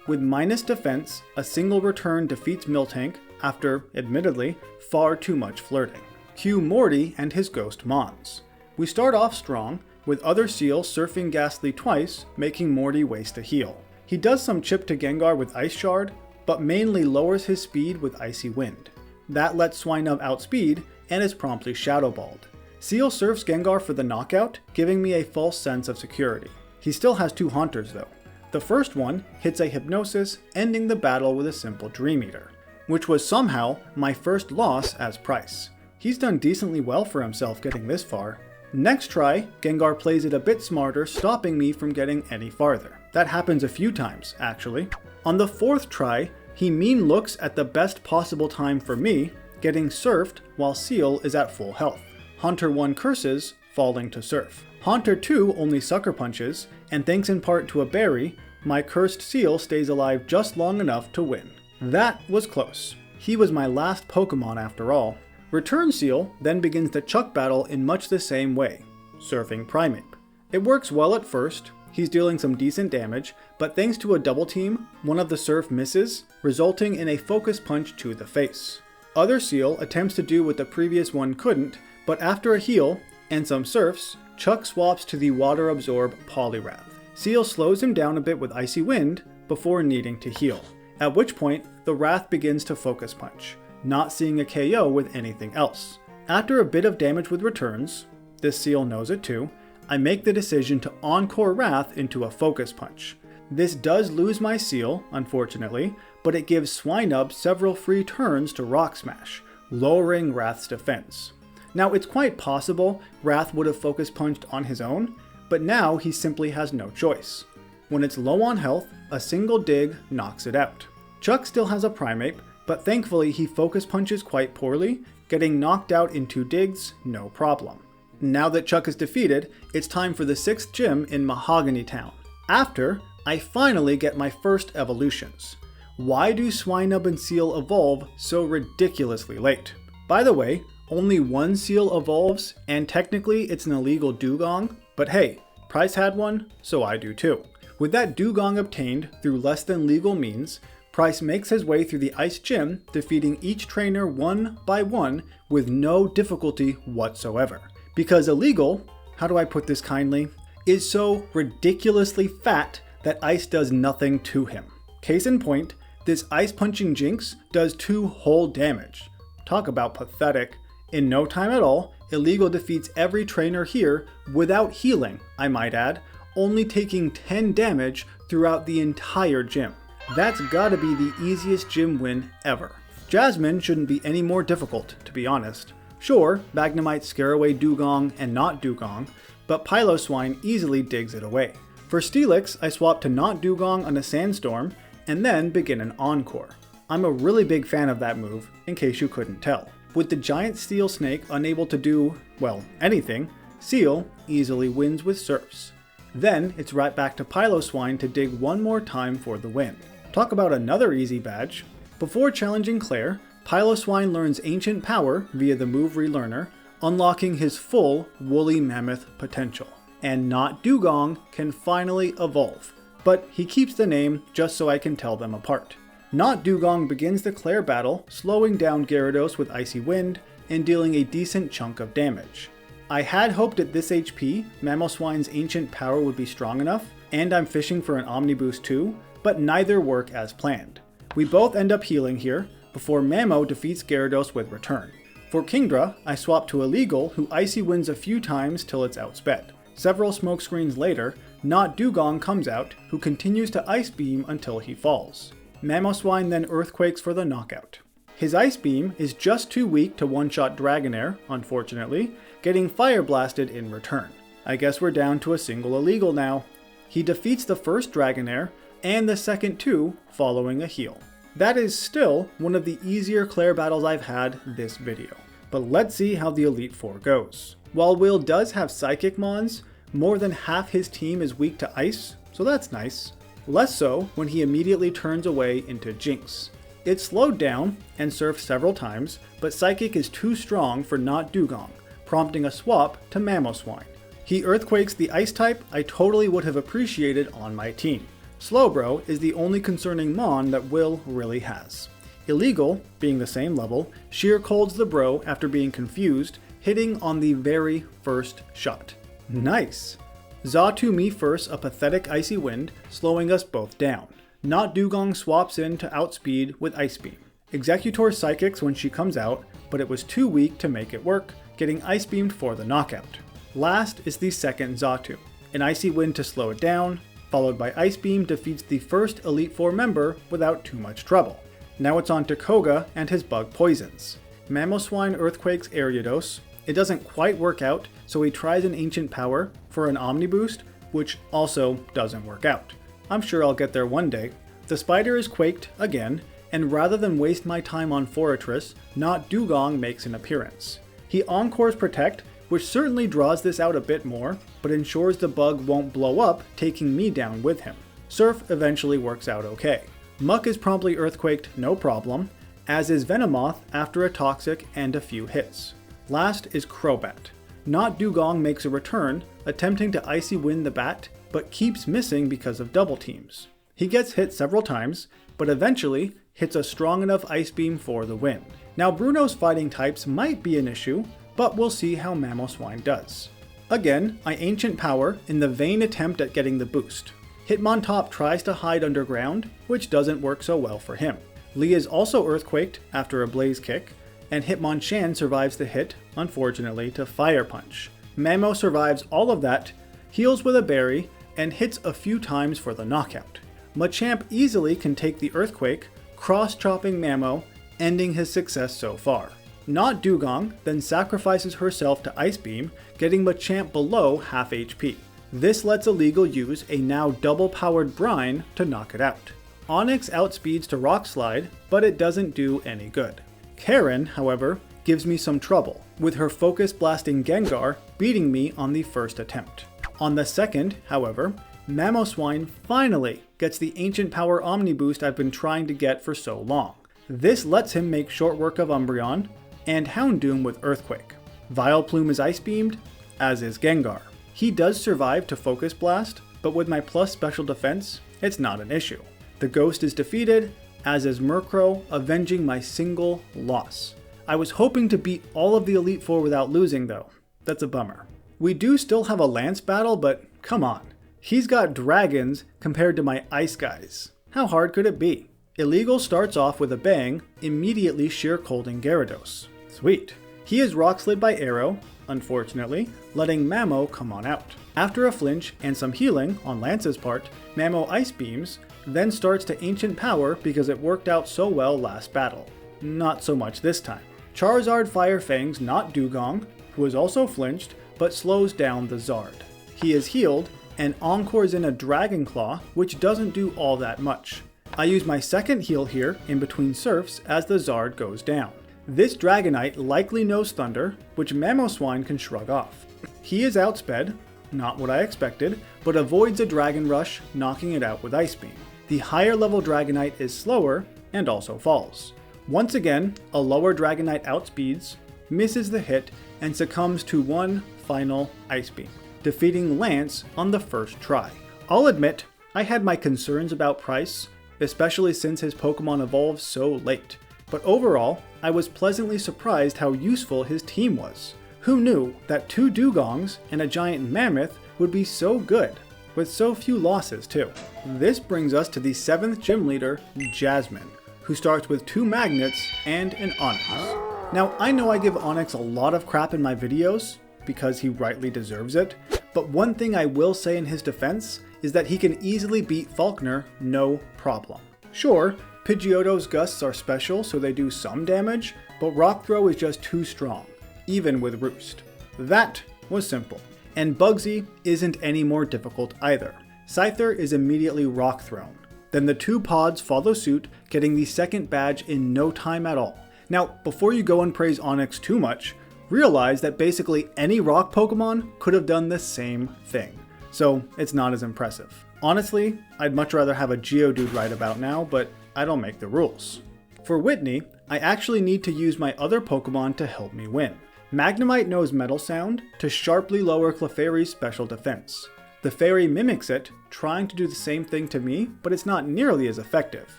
With minus defense, a single return defeats Miltank after, admittedly, far too much flirting. Cue Morty and his ghost Mons. We start off strong, with other Seal surfing Ghastly twice, making Morty waste a heal. He does some chip to Gengar with Ice Shard, but mainly lowers his speed with Icy Wind. That lets Swinub outspeed, and is promptly Shadow Balled. Seal surfs Gengar for the knockout, giving me a false sense of security. He still has 2 Haunters though. The first one hits a Hypnosis, ending the battle with a simple Dream Eater, which was somehow my first loss as Pryce. He's done decently well for himself getting this far. Next try, Gengar plays it a bit smarter, stopping me from getting any farther. That happens a few times, actually. On the 4th try, he mean looks at the best possible time for me, getting surfed while Seel is at full health. Haunter 1 curses, falling to surf. Haunter 2 only sucker punches, and thanks in part to a berry, my cursed Seel stays alive just long enough to win. That was close. He was my last Pokemon after all. Return Seel then begins the Chuck battle in much the same way, surfing Primeape. It works well at first, he's dealing some decent damage, but thanks to a double team, one of the surf misses, resulting in a focus punch to the face. Other Seel attempts to do what the previous one couldn't, but after a heal and some surfs, Chuck swaps to the Water Absorb Poliwrath. Seel slows him down a bit with Icy Wind before needing to heal, at which point the Wrath begins to focus punch, not seeing a KO with anything else. After a bit of damage with returns, this Seel knows it too, I make the decision to Encore Wrath into a focus punch. This does lose my Seel, unfortunately, but it gives Swinub several free turns to Rock Smash, lowering Wrath's defense. Now it's quite possible Wrath would have focus punched on his own, but now he simply has no choice. When it's low on health, a single dig knocks it out. Chuck still has a Primeape, but thankfully he focus punches quite poorly, getting knocked out in 2 digs, no problem. Now that Chuck is defeated, it's time for the 6th gym in Mahogany Town. After, I finally get my first evolutions. Why do Swinub and Seel evolve so ridiculously late? By the way, only one Seel evolves, and technically it's an illegal dugong, but hey, Pryce had one, so I do too. With that dugong obtained through less than legal means, Pryce makes his way through the Ice Gym, defeating each trainer one by one with no difficulty whatsoever. Because illegal, how do I put this kindly, is so ridiculously fat that Ice does nothing to him. Case in point, this Ice Punching Jinx does 2 whole damage. Talk about pathetic. In no time at all, Illegal defeats every trainer here without healing, I might add, only taking 10 damage throughout the entire gym. That's gotta be the easiest gym win ever. Jasmine shouldn't be any more difficult, to be honest. Sure, Magnemite scare away Dugong and not Dugong, but Piloswine easily digs it away. For Steelix, I swap to not Dugong on a Sandstorm, and then begin an Encore. I'm a really big fan of that move, in case you couldn't tell. With the giant Steel Snake unable to do, well, anything, Seel easily wins with Surfs. Then it's right back to Piloswine to dig one more time for the win. Talk about another easy badge. Before challenging Clair, Piloswine learns Ancient Power via the move Relearner, unlocking his full Woolly Mammoth potential. And not Dugong can finally evolve, but he keeps the name just so I can tell them apart. Not Dugong begins the Clair battle, slowing down Gyarados with Icy Wind and dealing a decent chunk of damage. I had hoped at this HP, Mamoswine's Ancient Power would be strong enough, and I'm fishing for an Omni Boost too, but neither work as planned. We both end up healing here, before Mamo defeats Gyarados with Return. For Kingdra, I swap to Illegal, who Icy Winds a few times till it's outsped. Several smokescreens later, Not Dugong comes out, who continues to Ice Beam until he falls. Mamoswine then Earthquakes for the knockout. His Ice Beam is just too weak to one-shot Dragonair, unfortunately, getting Fire Blasted in return. I guess we're down to a single Illegal now. He defeats the first Dragonair, and the second two following a heal. That is still one of the easier Clair battles I've had this video. But let's see how the Elite Four goes. While Will does have Psychic Mons, more than half his team is weak to Ice, so that's nice. Less so when he immediately turns away into Jinx. It's slowed down and surfed several times, but Psychic is too strong for Not Dugong, prompting a swap to Mamoswine. He Earthquakes the Ice type I totally would have appreciated on my team. Slowbro is the only concerning Mon that Will really has. Illegal, being the same level, sheer colds the bro after being confused, hitting on the very first shot. Nice! Xatu me first a pathetic Icy Wind, slowing us both down. Not Dugong swaps in to outspeed with Ice Beam. Executor Psychics when she comes out, but it was too weak to make it work, getting Ice Beamed for the knockout. Last is the second Xatu. An Icy Wind to slow it down, followed by Ice Beam defeats the first Elite Four member without too much trouble. Now it's on to Koga and his bug poisons. Mamoswine Earthquakes Ariados, It doesn't quite work out, so he tries an Ancient Power for an Omni Boost, which also doesn't work out. I'm sure I'll get there one day. The spider is quaked again, and rather than waste my time on Forretress, Not Dugong makes an appearance. He Encores Protect, which certainly draws this out a bit more, but ensures the bug won't blow up, taking me down with him. Surf eventually works out okay. Muck is promptly Earthquaked, no problem, as is Venomoth after a Toxic and a few hits. Last is Crobat. Not Dugong makes a return, attempting to Icy Wind the bat, but keeps missing because of double teams. He gets hit several times, but eventually hits a strong enough Ice Beam for the win. Now Bruno's fighting types might be an issue, but we'll see how Mamoswine does. Again, I Ancient Power in the vain attempt at getting the boost. Hitmontop tries to hide underground, which doesn't work so well for him. Lee is also Earthquaked after a Blaze Kick, and Hitmonchan survives the hit, unfortunately, to Fire Punch. Mamo survives all of that, heals with a berry, and hits a few times for the knockout. Machamp easily can take the Earthquake, cross-chopping Mamo, ending his success so far. Not Dugong then sacrifices herself to Ice Beam, getting Machamp below half HP. This lets Illegal use a now double-powered Brine to knock it out. Onix outspeeds to Rock Slide, but it doesn't do any good. Karen, however, gives me some trouble, with her Focus Blasting Gengar beating me on the first attempt. On the second, however, Mamoswine finally gets the Ancient Power Omni Boost I've been trying to get for so long. This lets him make short work of Umbreon, and Houndoom with Earthquake. Vileplume is Ice Beamed, as is Gengar. He does survive to Focus Blast, but with my plus special defense, it's not an issue. The Ghost is defeated, as is Murkrow, avenging my single loss. I was hoping to beat all of the Elite Four without losing though. That's a bummer. We do still have a Lance battle, but come on. He's got dragons compared to my ice guys. How hard could it be? Illegal starts off with a bang, immediately sheer colding Gyarados. Sweet. He is Rock Slid by Arrow, unfortunately, letting Mamo come on out. After a flinch and some healing on Lance's part, Mamo Ice Beams, then starts to Ancient Power because it worked out so well last battle. Not so much this time. Charizard Fire Fangs Not Dugong, who is also flinched, but slows down the Zard. He is healed, and Encores in a Dragon Claw, which doesn't do all that much. I use my second heal here in between Surfs as the Zard goes down. This Dragonite likely knows Thunder, which Mamoswine can shrug off. He is outsped, not what I expected, but avoids a Dragon Rush, knocking it out with Ice Beam. The higher level Dragonite is slower and also falls. Once again, a lower Dragonite outspeeds, misses the hit, and succumbs to one final Ice Beam, defeating Lance on the first try. I'll admit, I had my concerns about Pryce, especially since his Pokemon evolved so late. But overall, I was pleasantly surprised how useful his team was. Who knew that 2 Dugongs and a giant mammoth would be so good, with so few losses too. This brings us to the 7th gym leader, Jasmine, who starts with 2 magnets and an Onix. Now I know I give Onix a lot of crap in my videos, because he rightly deserves it, but one thing I will say in his defense is that he can easily beat Falkner no problem. Sure, Pidgeotto's gusts are special so they do some damage, but Rock Throw is just too strong, even with Roost. That was simple. And Bugsy isn't any more difficult either. Scyther is immediately Rock Thrown. Then the 2 pods follow suit, getting the second badge in no time at all. Now, before you go and praise Onix too much, realize that basically any rock Pokemon could have done the same thing. So it's not as impressive. Honestly, I'd much rather have a Geodude right about now, but I don't make the rules. For Whitney, I actually need to use my other Pokemon to help me win. Magnemite knows Metal Sound to sharply lower Clefairy's special defense. The Fairy mimics it, trying to do the same thing to me, but it's not nearly as effective.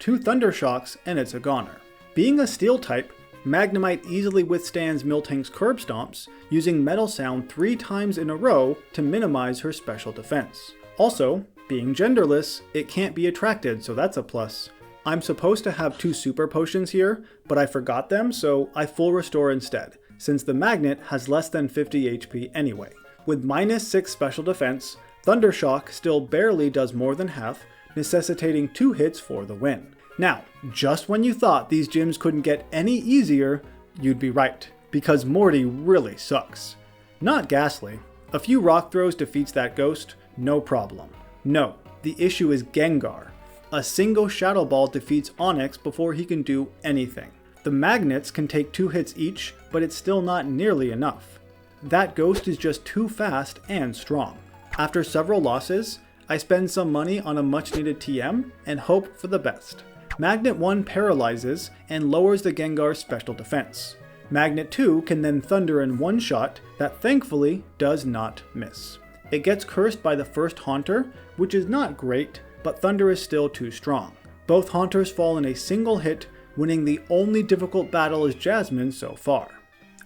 2 Thunder Shocks and it's a goner. Being a Steel type, Magnemite easily withstands Miltank's Curb Stomps, using Metal Sound 3 times in a row to minimize her special defense. Also, being genderless, it can't be attracted, so that's a plus. I'm supposed to have 2 Super Potions here, but I forgot them, so I full restore instead, since the magnet has less than 50 HP anyway. With minus 6 special defense, Thundershock still barely does more than half, necessitating 2 hits for the win. Now, just when you thought these gyms couldn't get any easier, you'd be right. because Morty really sucks. Not Ghastly. A few rock throws defeats that ghost, no problem. No, the issue is Gengar. A single Shadow Ball defeats Onix before he can do anything. The magnets can take 2 hits each, but it's still not nearly enough. That ghost is just too fast and strong. After several losses, I spend some money on a much needed TM and hope for the best. Magnet 1 paralyzes and lowers the Gengar's special defense. Magnet 2 can then Thunder in one shot that thankfully does not miss. It gets cursed by the first Haunter, which is not great, but Thunder is still too strong. Both Haunters fall in a single hit, winning the only difficult battle as Jasmine so far.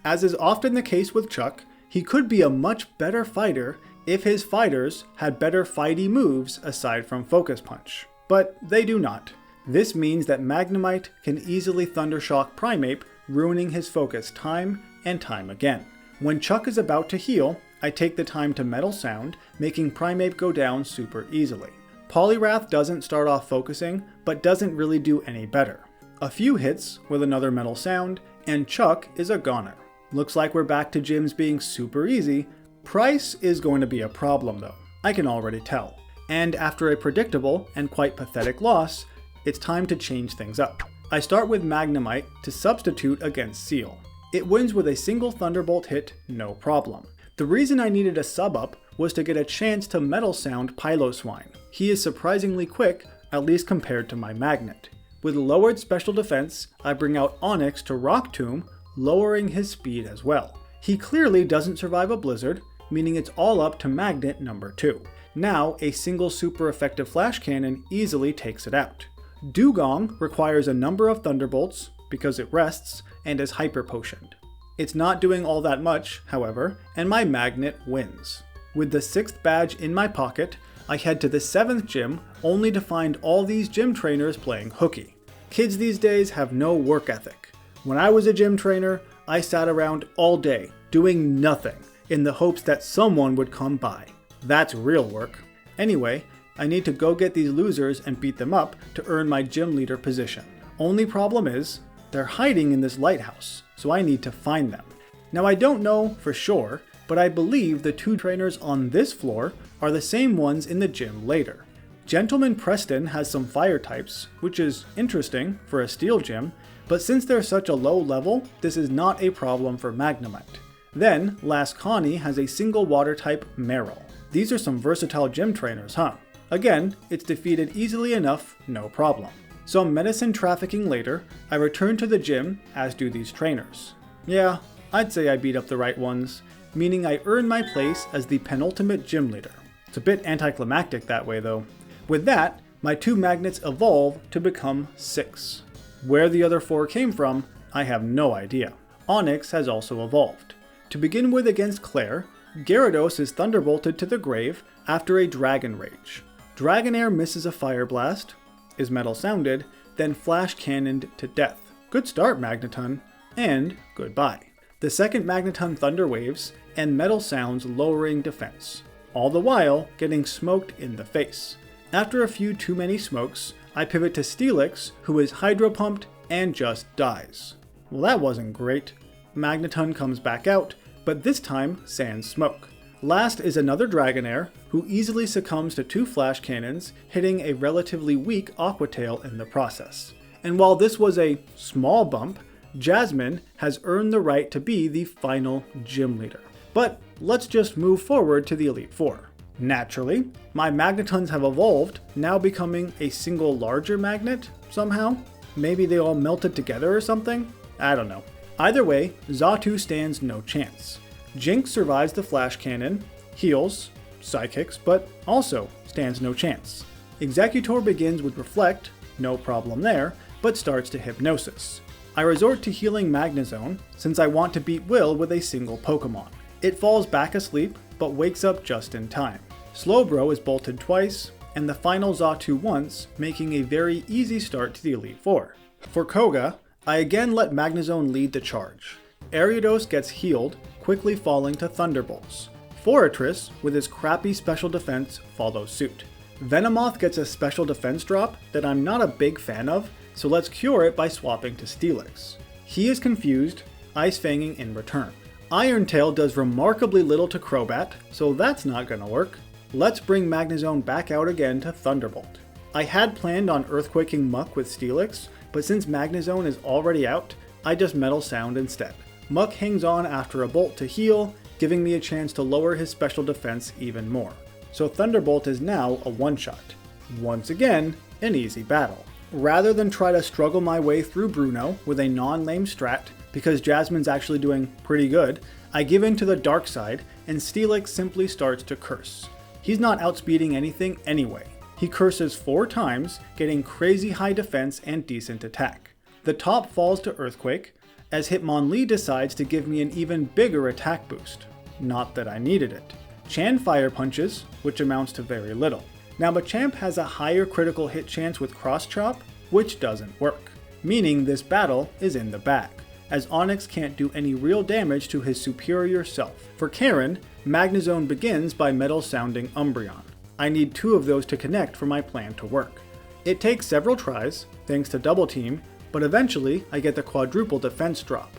As is often the case with Chuck, he could be a much better fighter if his fighters had better fighty moves aside from Focus Punch. But they do not. This means that Magnemite can easily Thundershock Primeape, ruining his focus time and time again. When Chuck is about to heal, I take the time to Metal Sound, making Primeape go down super easily. Poliwrath doesn't start off focusing, but doesn't really do any better. A few hits with another Metal Sound, and Chuck is a goner. Looks like we're back to gyms being super easy. Pryce is going to be a problem though, I can already tell. And after a predictable and quite pathetic loss, it's time to change things up. I start with Magnemite to substitute against Seal. It wins with a single Thunderbolt hit, no problem. The reason I needed a sub up was to get a chance to Metal Sound Piloswine. He is surprisingly quick, at least compared to my Magnet. With lowered special defense, I bring out Onix to Rock Tomb, lowering his speed as well. He clearly doesn't survive a blizzard, meaning it's all up to Magnet number 2. Now, a single super effective Flash Cannon easily takes it out. Dugong requires a number of Thunderbolts, because it rests, and is hyper potioned. It's not doing all that much, however, and my Magnet wins. With the 6th badge in my pocket, I head to the 7th gym, only to find all these gym trainers playing hooky. Kids these days have no work ethic. When I was a gym trainer, I sat around all day, doing nothing, in the hopes that someone would come by. That's real work. Anyway, I need to go get these losers and beat them up to earn my gym leader position. Only problem is, they're hiding in this lighthouse, so I need to find them. Now I don't know for sure, but I believe the 2 trainers on this floor are the same ones in the gym later. Gentleman Preston has some fire types, which is interesting for a steel gym, but since they're such a low level, this is not a problem for Magnemite. Then, Last Connie has a single water type Meryl. These are some versatile gym trainers, huh? Again, it's defeated easily enough, no problem. Some medicine trafficking later, I return to the gym, as do these trainers. Yeah, I'd say I beat up the right ones, meaning I earn my place as the penultimate gym leader. It's a bit anticlimactic that way though. With that, my 2 magnets evolve to become 6. Where the other 4 came from, I have no idea. Onix has also evolved. To begin with against Clair, Gyarados is thunderbolted to the grave after a Dragon Rage. Dragonair misses a Fire Blast, is Metal Sounded, then Flash Cannoned to death. Good start, Magneton, and goodbye. The second Magneton Thunder Waves and Metal Sounds lowering defense, all the while getting smoked in the face. After a few too many smokes, I pivot to Steelix, who is Hydro Pumped and just dies. Well, that wasn't great. Magneton comes back out, but this time sans smoke. Last is another Dragonair, who easily succumbs to 2 Flash Cannons, hitting a relatively weak Aqua Tail in the process. And while this was a small bump, Jasmine has earned the right to be the final gym leader. But let's just move forward to the Elite Four. Naturally, my Magnetons have evolved, now becoming a single larger magnet somehow. Maybe they all melted together or something? I don't know. Either way, Xatu stands no chance. Jinx survives the Flash Cannon, heals, Psychics, but also stands no chance. Executor begins with Reflect, no problem there, but starts to Hypnosis. I resort to healing Magnezone, since I want to beat Will with a single Pokemon. It falls back asleep, but wakes up just in time. Slowbro is bolted twice, and the final Xatu once, making a very easy start to the Elite Four. For Koga, I again let Magnezone lead the charge. Ariados gets healed, quickly falling to Thunderbolts. Forretress, with his crappy special defense, follows suit. Venomoth gets a special defense drop that I'm not a big fan of, so let's cure it by swapping to Steelix. He is confused, Ice Fanging in return. Iron Tail does remarkably little to Crobat, so that's not gonna work. Let's bring Magnezone back out again to Thunderbolt. I had planned on Earthquaking Muck with Steelix, but since Magnezone is already out, I just Metal Sound instead. Muck hangs on after a Bolt to heal, giving me a chance to lower his special defense even more. So Thunderbolt is now a one-shot. Once again, an easy battle. Rather than try to struggle my way through Bruno with a non-lame strat, because Jasmine's actually doing pretty good, I give in to the dark side and Steelix simply starts to curse. He's not outspeeding anything anyway. He curses 4 times, getting crazy high defense and decent attack. The top falls to Earthquake, as Hitmonlee decides to give me an even bigger attack boost. Not that I needed it. Chan Fire Punches, which amounts to very little. Now Machamp has a higher critical hit chance with Cross Chop, which doesn't work, meaning this battle is in the bag, as Onix can't do any real damage to his superior self. For Karen, Magnezone begins by Metal Sounding Umbreon. I need 2 of those to connect for my plan to work. It takes several tries, thanks to Double Team, but eventually I get the quadruple defense drop,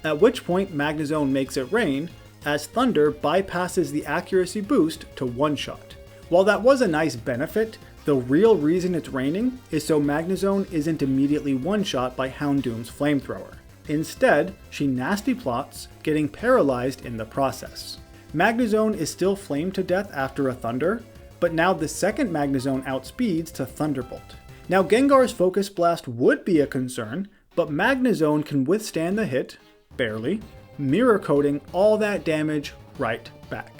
at which point Magnezone makes it rain, as Thunder bypasses the accuracy boost to one-shot. While that was a nice benefit, the real reason it's raining is so Magnezone isn't immediately one-shot by Houndoom's Flamethrower. Instead, she nasty plots, getting paralyzed in the process. Magnezone is still flamed to death after a Thunder, but now the second Magnezone outspeeds to Thunderbolt. Now Gengar's Focus Blast would be a concern, but Magnezone can withstand the hit, barely, mirror coating all that damage right back.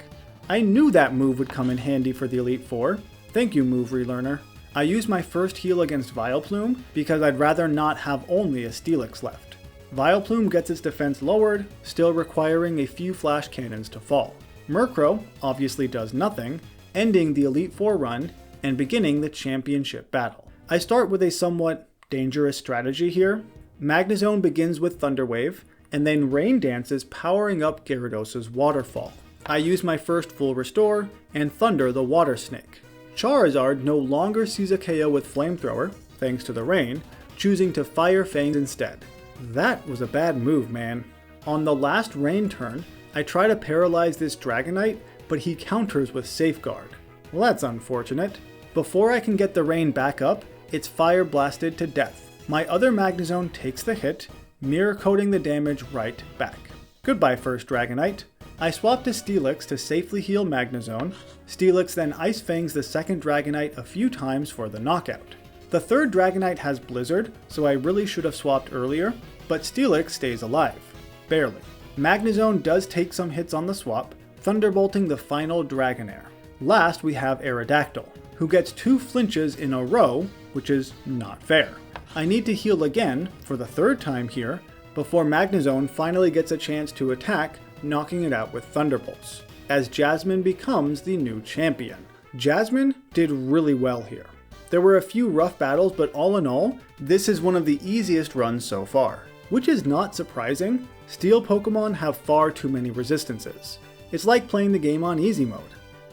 I knew that move would come in handy for the Elite Four. Thank you, move relearner. I used my first heal against Vileplume because I'd rather not have only a Steelix left. Vileplume gets its defense lowered, still requiring a few flash cannons to fall. Murkrow obviously does nothing, ending the Elite Four run and beginning the championship battle. I start with a somewhat dangerous strategy here. Magnezone begins with Thunder Wave, and then Rain Dances powering up Gyarados' Waterfall. I use my first full restore, and Thunder the Water Snake. Charizard no longer sees a KO with Flamethrower, thanks to the rain, choosing to Fire Fang instead. That was a bad move, man. On the last rain turn, I try to paralyze this Dragonite, but he counters with Safeguard. Well, that's unfortunate. Before I can get the rain back up, it's Fire Blasted to death. My other Magnezone takes the hit, mirror coating the damage right back. Goodbye, first Dragonite. I swap to Steelix to safely heal Magnezone. Steelix then Ice Fangs the second Dragonite a few times for the knockout. The third Dragonite has Blizzard, so I really should have swapped earlier, but Steelix stays alive. Barely. Magnezone does take some hits on the swap, thunderbolting the final Dragonair. Last we have Aerodactyl, who gets 2 flinches in a row, which is not fair. I need to heal again, for the 3rd time here, before Magnezone finally gets a chance to attack, knocking it out with Thunderbolts, as Jasmine becomes the new champion. Jasmine did really well here. There were a few rough battles, but all in all, this is one of the easiest runs so far. Which is not surprising. Steel Pokemon have far too many resistances. It's like playing the game on easy mode.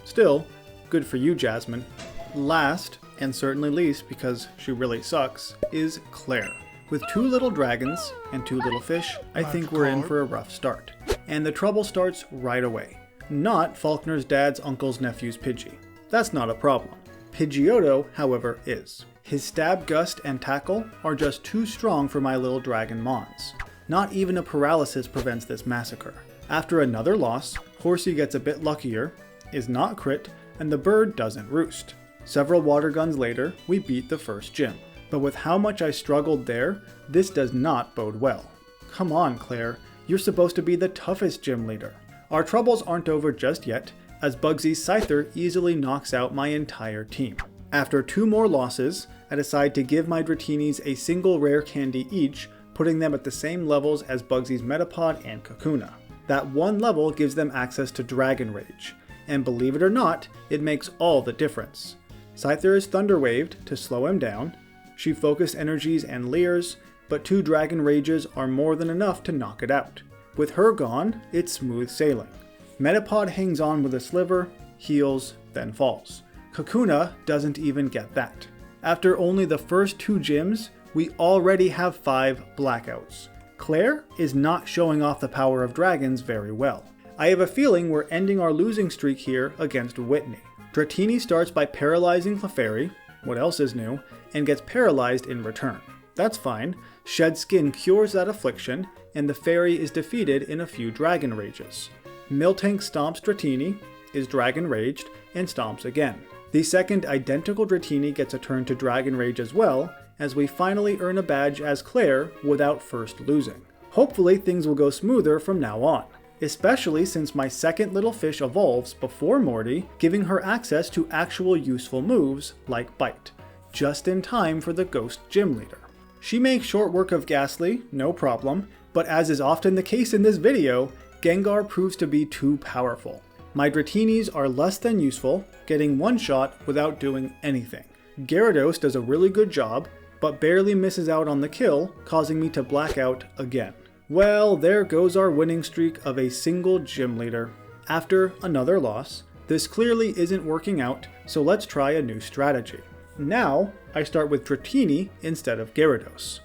Still, good for you, Jasmine. Last, and certainly least because she really sucks, is Clair. With 2 little dragons and 2 little fish, I think we're in for a rough start. And the trouble starts right away. Not Falkner's dad's uncle's nephew's Pidgey. That's not a problem. Pidgeotto, however, is. His Stab, Gust, and Tackle are just too strong for my little dragon Mons. Not even a paralysis prevents this massacre. After another loss, Horsey gets a bit luckier, is not crit, and the bird doesn't roost. Several water guns later, we beat the first gym. But with how much I struggled there, this does not bode well. Come on, Clair, you're supposed to be the toughest gym leader. Our troubles aren't over just yet, as Bugsy's Scyther easily knocks out my entire team. After 2 more losses, I decide to give my Dratinis a single rare candy each, putting them at the same levels as Bugsy's Metapod and Kakuna. That one level gives them access to Dragon Rage, and believe it or not, it makes all the difference. Scyther is Thunder Waved to slow him down, she Focus Energies and Leers, but 2 Dragon Rages are more than enough to knock it out. With her gone, it's smooth sailing. Metapod hangs on with a sliver, heals, then falls. Kakuna doesn't even get that. After only the first 2 gyms, we already have 5 blackouts. Clair is not showing off the power of dragons very well. I have a feeling we're ending our losing streak here against Whitney. Dratini starts by paralyzing Clefairy, what else is new, and gets paralyzed in return. That's fine. Shed Skin cures that affliction, and the fairy is defeated in a few Dragon Rages. Miltank stomps Dratini, is Dragon Raged, and stomps again. The second identical Dratini gets a turn to Dragon Rage as well, as we finally earn a badge as Clair without first losing. Hopefully things will go smoother from now on, especially since my second little fish evolves before Morty, giving her access to actual useful moves like Bite, just in time for the Ghost Gym Leader. She makes short work of Ghastly, no problem, but as is often the case in this video, Gengar proves to be too powerful. My Dratinis are less than useful, getting one shot without doing anything. Gyarados does a really good job, but barely misses out on the kill, causing me to black out again. Well, there goes our winning streak of a single gym leader. After another loss, this clearly isn't working out, so let's try a new strategy. Now, I start with Dratini instead of Gyarados.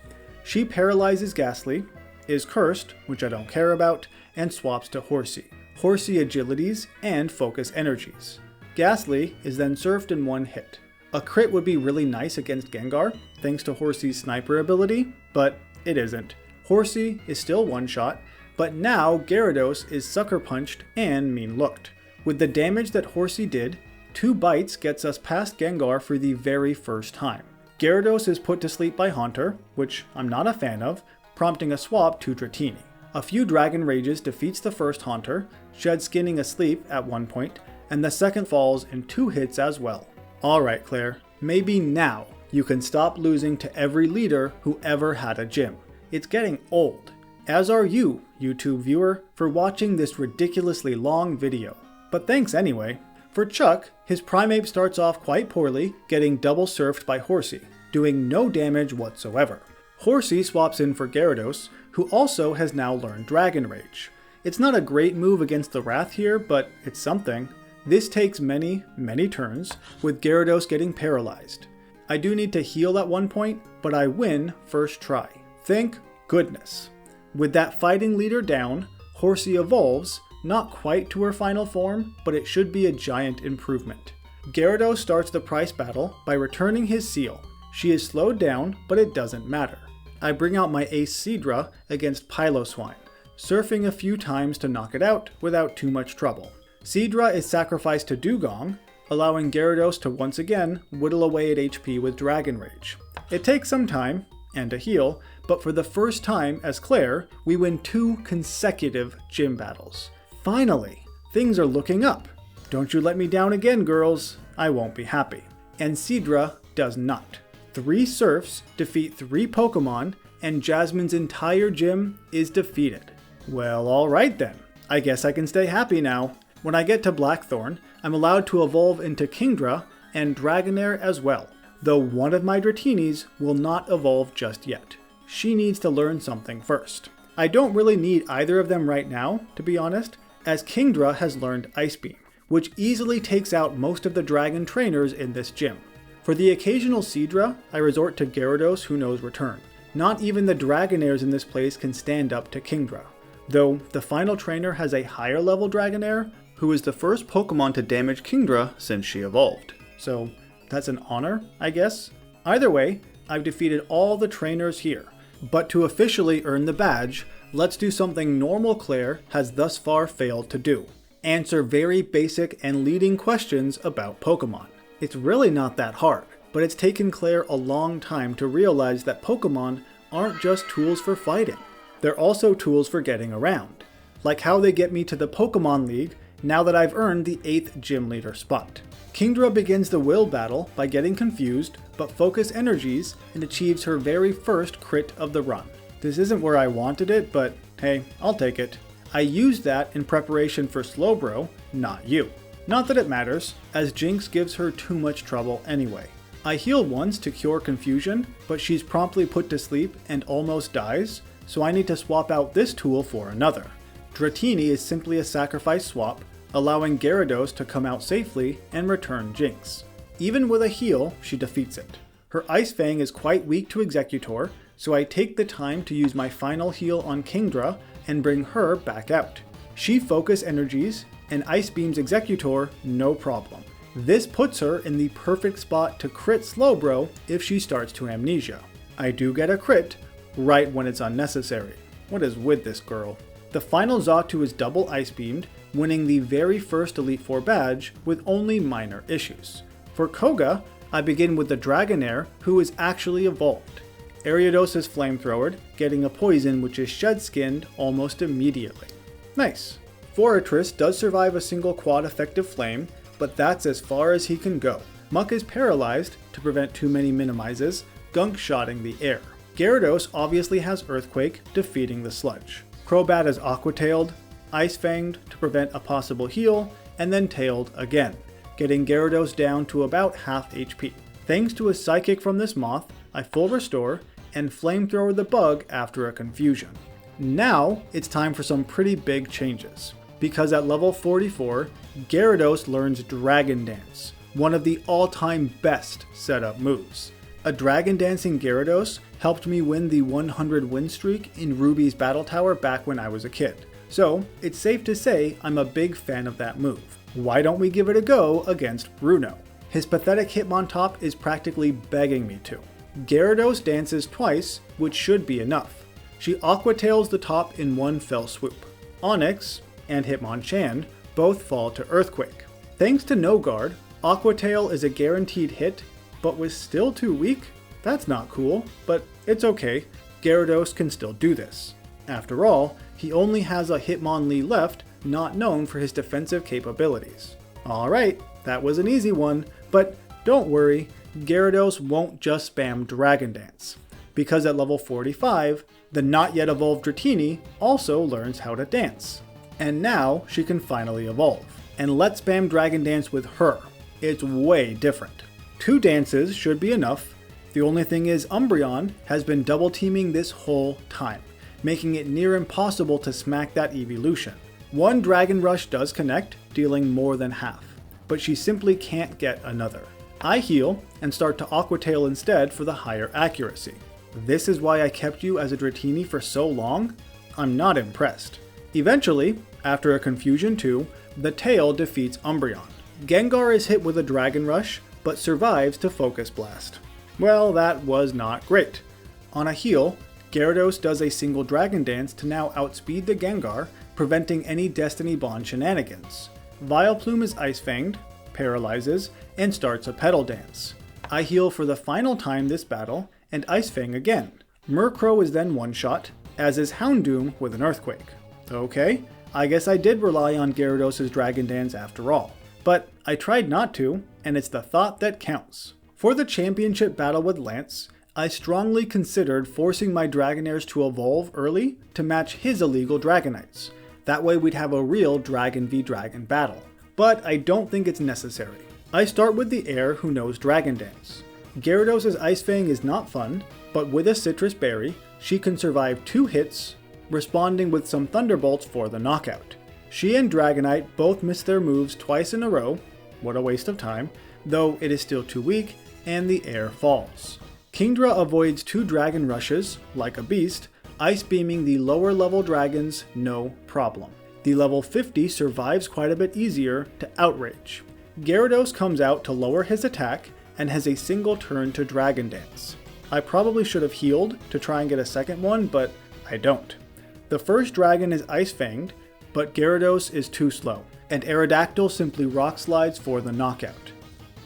She paralyzes Ghastly, is cursed, which I don't care about, and swaps to Horsey. Horsey agilities and focus energies. Ghastly is then surfed in one hit. A crit would be really nice against Gengar, thanks to Horsey's sniper ability, but it isn't. Horsey is still one shot, but now Gyarados is sucker punched and mean looked. With the damage that Horsey did, 2 bites gets us past Gengar for the very first time. Gyarados is put to sleep by Haunter, which I'm not a fan of, prompting a swap to Dratini. A few Dragon Rages defeats the first Haunter, Shed Skinning asleep at one point, and the second falls in 2 hits as well. Alright Clair, maybe now you can stop losing to every leader who ever had a gym. It's getting old. As are you, YouTube viewer, for watching this ridiculously long video. But thanks anyway. For Chuck, his Primeape starts off quite poorly, getting double surfed by Horsey, doing no damage whatsoever. Horsey swaps in for Gyarados, who also has now learned Dragon Rage. It's not a great move against the Wrath here, but it's something. This takes many, many turns, with Gyarados getting paralyzed. I do need to heal at one point, but I win first try. Thank goodness. With that fighting leader down, Horsey evolves, not quite to her final form, but it should be a giant improvement. Gyarados starts the Pryce battle by returning his seal. She is slowed down, but it doesn't matter. I bring out my ace Seadra against Piloswine, surfing a few times to knock it out without too much trouble. Seadra is sacrificed to Dugong, allowing Gyarados to once again whittle away at HP with Dragon Rage. It takes some time, and a heal, but for the first time as Clair, we win 2 consecutive gym battles. Finally, things are looking up. Don't you let me down again, girls. I won't be happy. And Seadra does not. 3 surfs defeat 3 Pokemon, and Jasmine's entire gym is defeated. Well, alright then. I guess I can stay happy now. When I get to Blackthorn, I'm allowed to evolve into Kingdra and Dragonair as well, though one of my Dratinis will not evolve just yet. She needs to learn something first. I don't really need either of them right now, to be honest, as Kingdra has learned Ice Beam, which easily takes out most of the dragon trainers in this gym. For the occasional Seadra, I resort to Gyarados who knows return. Not even the Dragonairs in this place can stand up to Kingdra, though the final trainer has a higher level Dragonair, who is the first Pokemon to damage Kingdra since she evolved. So that's an honor, I guess? Either way, I've defeated all the trainers here. But to officially earn the badge, let's do something normal Clair has thus far failed to do. Answer very basic and leading questions about Pokemon. It's really not that hard, but it's taken Clair a long time to realize that Pokemon aren't just tools for fighting. They're also tools for getting around. Like how they get me to the Pokemon League now that I've earned the 8th gym leader spot. Kingdra begins the will battle by getting confused, but focus energies and achieves her very first crit of the run. This isn't where I wanted it, but hey, I'll take it. I used that in preparation for Slowbro, not you. Not that it matters, as Jinx gives her too much trouble anyway. I heal once to cure confusion, but she's promptly put to sleep and almost dies, so I need to swap out this tool for another. Dratini is simply a sacrifice swap, allowing Gyarados to come out safely and return Jinx. Even with a heal, she defeats it. Her Ice Fang is quite weak to Executor, so I take the time to use my final heal on Kingdra and bring her back out. She focus energies and Ice Beams Executor no problem. This puts her in the perfect spot to crit Slowbro if she starts to Amnesia. I do get a crit right when it's unnecessary. What is with this girl? The final Xatu is double Ice Beamed, winning the very first Elite Four badge with only minor issues. For Koga, I begin with the Dragonair, who is actually evolved. Ariados is Flamethrowered, getting a poison which is shed-skinned almost immediately. Nice. Forretress does survive a single quad effective flame, but that's as far as he can go. Muck is paralyzed to prevent too many minimizes, gunk-shotting the air. Gyarados obviously has Earthquake, defeating the Sludge. Crobat is Aqua-tailed, Ice-fanged to prevent a possible heal, and then tailed again, getting Gyarados down to about half HP. Thanks to a Psychic from this Moth, I full restore, and Flamethrower the Bug after a confusion. Now, it's time for some pretty big changes, because at level 44, Gyarados learns Dragon Dance, one of the all-time best setup moves. A Dragon Dancing Gyarados helped me win the 100 win streak in Ruby's Battle Tower back when I was a kid, so it's safe to say I'm a big fan of that move. Why don't we give it a go against Bruno? His pathetic Hitmontop is practically begging me to. Gyarados dances twice, which should be enough. She Aqua Tails the top in one fell swoop. Onix and Hitmonchan both fall to Earthquake. Thanks to No Guard, Aqua Tail is a guaranteed hit, but was still too weak? That's not cool, but it's okay. Gyarados can still do this. After all, he only has a Hitmonlee left, not known for his defensive capabilities. Alright, that was an easy one, but don't worry, Gyarados won't just spam Dragon Dance, because at level 45, the not yet evolved Dratini also learns how to dance. And now she can finally evolve. And let's spam Dragon Dance with her. It's way different. 2 dances should be enough. The only thing is Umbreon has been double teaming this whole time, making it near impossible to smack that evolution. 1 Dragon Rush does connect, dealing more than half, but she simply can't get another. I heal and start to Aqua Tail instead for the higher accuracy. This is why I kept you as a Dratini for so long? I'm not impressed. Eventually, after a Confusion 2, the tail defeats Umbreon. Gengar is hit with a Dragon Rush, but survives to Focus Blast. Well, that was not great. On a heal, Gyarados does a single Dragon Dance to now outspeed the Gengar, preventing any Destiny Bond shenanigans. Vileplume is Ice Fanged, paralyzes, and starts a Petal Dance. I heal for the final time this battle, and Ice Fang again. Murkrow is then one-shot, as is Houndoom with an Earthquake. Okay, I guess I did rely on Gyarados' Dragon Dance after all. But I tried not to, and it's the thought that counts. For the championship battle with Lance, I strongly considered forcing my Dragonairs to evolve early to match his illegal Dragonites. That way we'd have a real Dragon v Dragon battle. But I don't think it's necessary. I start with the heir who knows Dragon Dance. Gyarados' Ice Fang is not fun, but with a Citrus Berry, she can survive 2 hits, responding with some Thunderbolts for the knockout. She and Dragonite both miss their moves twice in a row, what a waste of time, though it is still too weak, and the heir falls. Kingdra avoids 2 Dragon Rushes, like a beast, Ice Beaming the lower level dragons no problem. The level 50 survives quite a bit easier to Outrage. Gyarados comes out to lower his attack, and has a single turn to Dragon Dance. I probably should have healed to try and get a second one, but I don't. The first dragon is Ice Fanged, but Gyarados is too slow, and Aerodactyl simply Rock Slides for the knockout.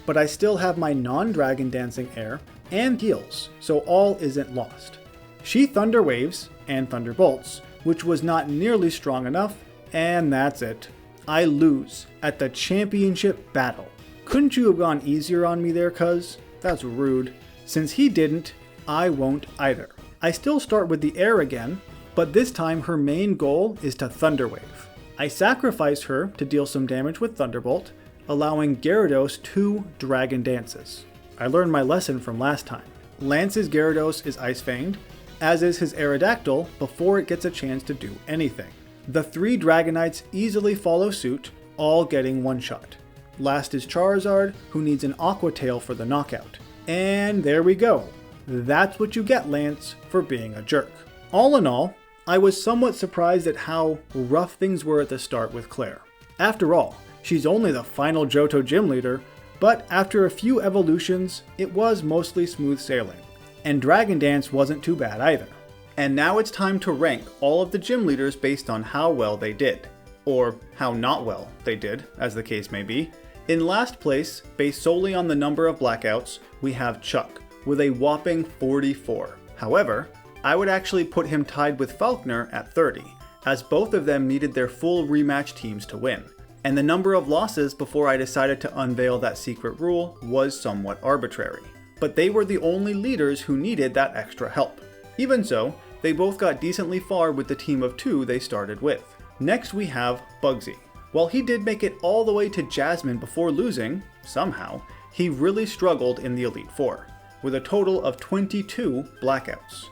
But I still have my non-Dragon Dancing heir and heals, so all isn't lost. She Thunder Waves and Thunderbolts, which was not nearly strong enough, and that's it. I lose at the championship battle. Couldn't you have gone easier on me there, cuz? That's rude. Since he didn't, I won't either. I still start with the heir again, but this time her main goal is to Thunder Wave. I sacrifice her to deal some damage with Thunderbolt, allowing Gyarados 2 Dragon Dances. I learned my lesson from last time. Lance's Gyarados is Ice Fanged, as is his Aerodactyl before it gets a chance to do anything. The 3 Dragonites easily follow suit, all getting one-shot. Last is Charizard, who needs an Aqua Tail for the knockout. And there we go. That's what you get, Lance, for being a jerk. All in all, I was somewhat surprised at how rough things were at the start with Clair. After all, she's only the final Johto Gym Leader, but after a few evolutions, it was mostly smooth sailing. And Dragon Dance wasn't too bad either. And now it's time to rank all of the gym leaders based on how well they did. Or how not well they did, as the case may be. In last place, based solely on the number of blackouts, we have Chuck, with a whopping 44. However, I would actually put him tied with Falkner at 30, as both of them needed their full rematch teams to win. And the number of losses before I decided to unveil that secret rule was somewhat arbitrary. But they were the only leaders who needed that extra help. Even so, they both got decently far with the team of 2 they started with. Next we have Bugsy. While he did make it all the way to Jasmine before losing, somehow, he really struggled in the Elite Four, with a total of 22 blackouts.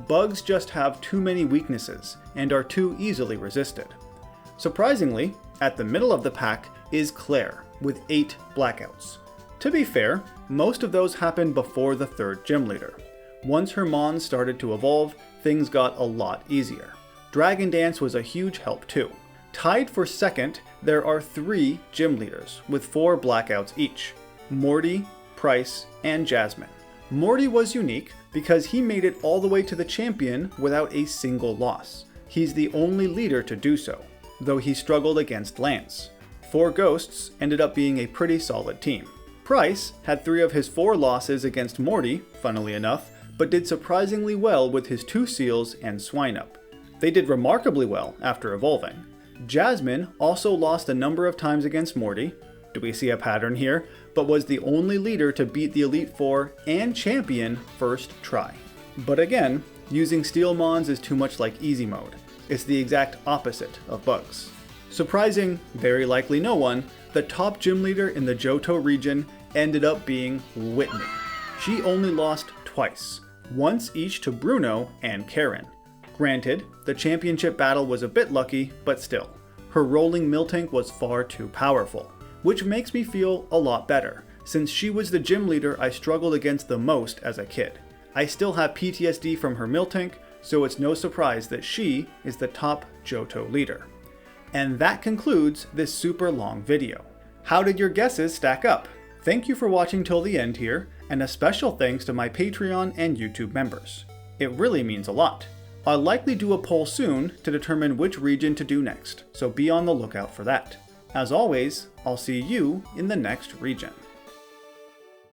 Bugs just have too many weaknesses and are too easily resisted. Surprisingly, at the middle of the pack is Clair, with 8 blackouts. To be fair, most of those happened before the 3rd gym leader. Once her Mons started to evolve, things got a lot easier. Dragon Dance was a huge help too. Tied for 2nd, there are 3 gym leaders, with 4 blackouts each: Morty, Pryce, and Jasmine. Morty was unique because he made it all the way to the champion without a single loss. He's the only leader to do so, though he struggled against Lance. 4 Ghosts ended up being a pretty solid team. Pryce had 3 of his 4 losses against Morty, funnily enough, but did surprisingly well with his 2 Seals and Swineup. They did remarkably well after evolving. Jasmine also lost a number of times against Morty, do we see a pattern here, but was the only leader to beat the Elite Four and Champion first try. But again, using Steel Mons is too much like easy mode. It's the exact opposite of Bugs. Surprising very likely no one, the top gym leader in the Johto region ended up being Whitney. She only lost twice, once each to Bruno and Karen. Granted, the championship battle was a bit lucky, but still, her rolling Miltank was far too powerful, which makes me feel a lot better, since she was the gym leader I struggled against the most as a kid. I still have PTSD from her Miltank, so it's no surprise that she is the top Johto leader. And that concludes this super long video. How did your guesses stack up? Thank you for watching till the end here, and a special thanks to my Patreon and YouTube members. It really means a lot. I'll likely do a poll soon to determine which region to do next, so be on the lookout for that. As always, I'll see you in the next region.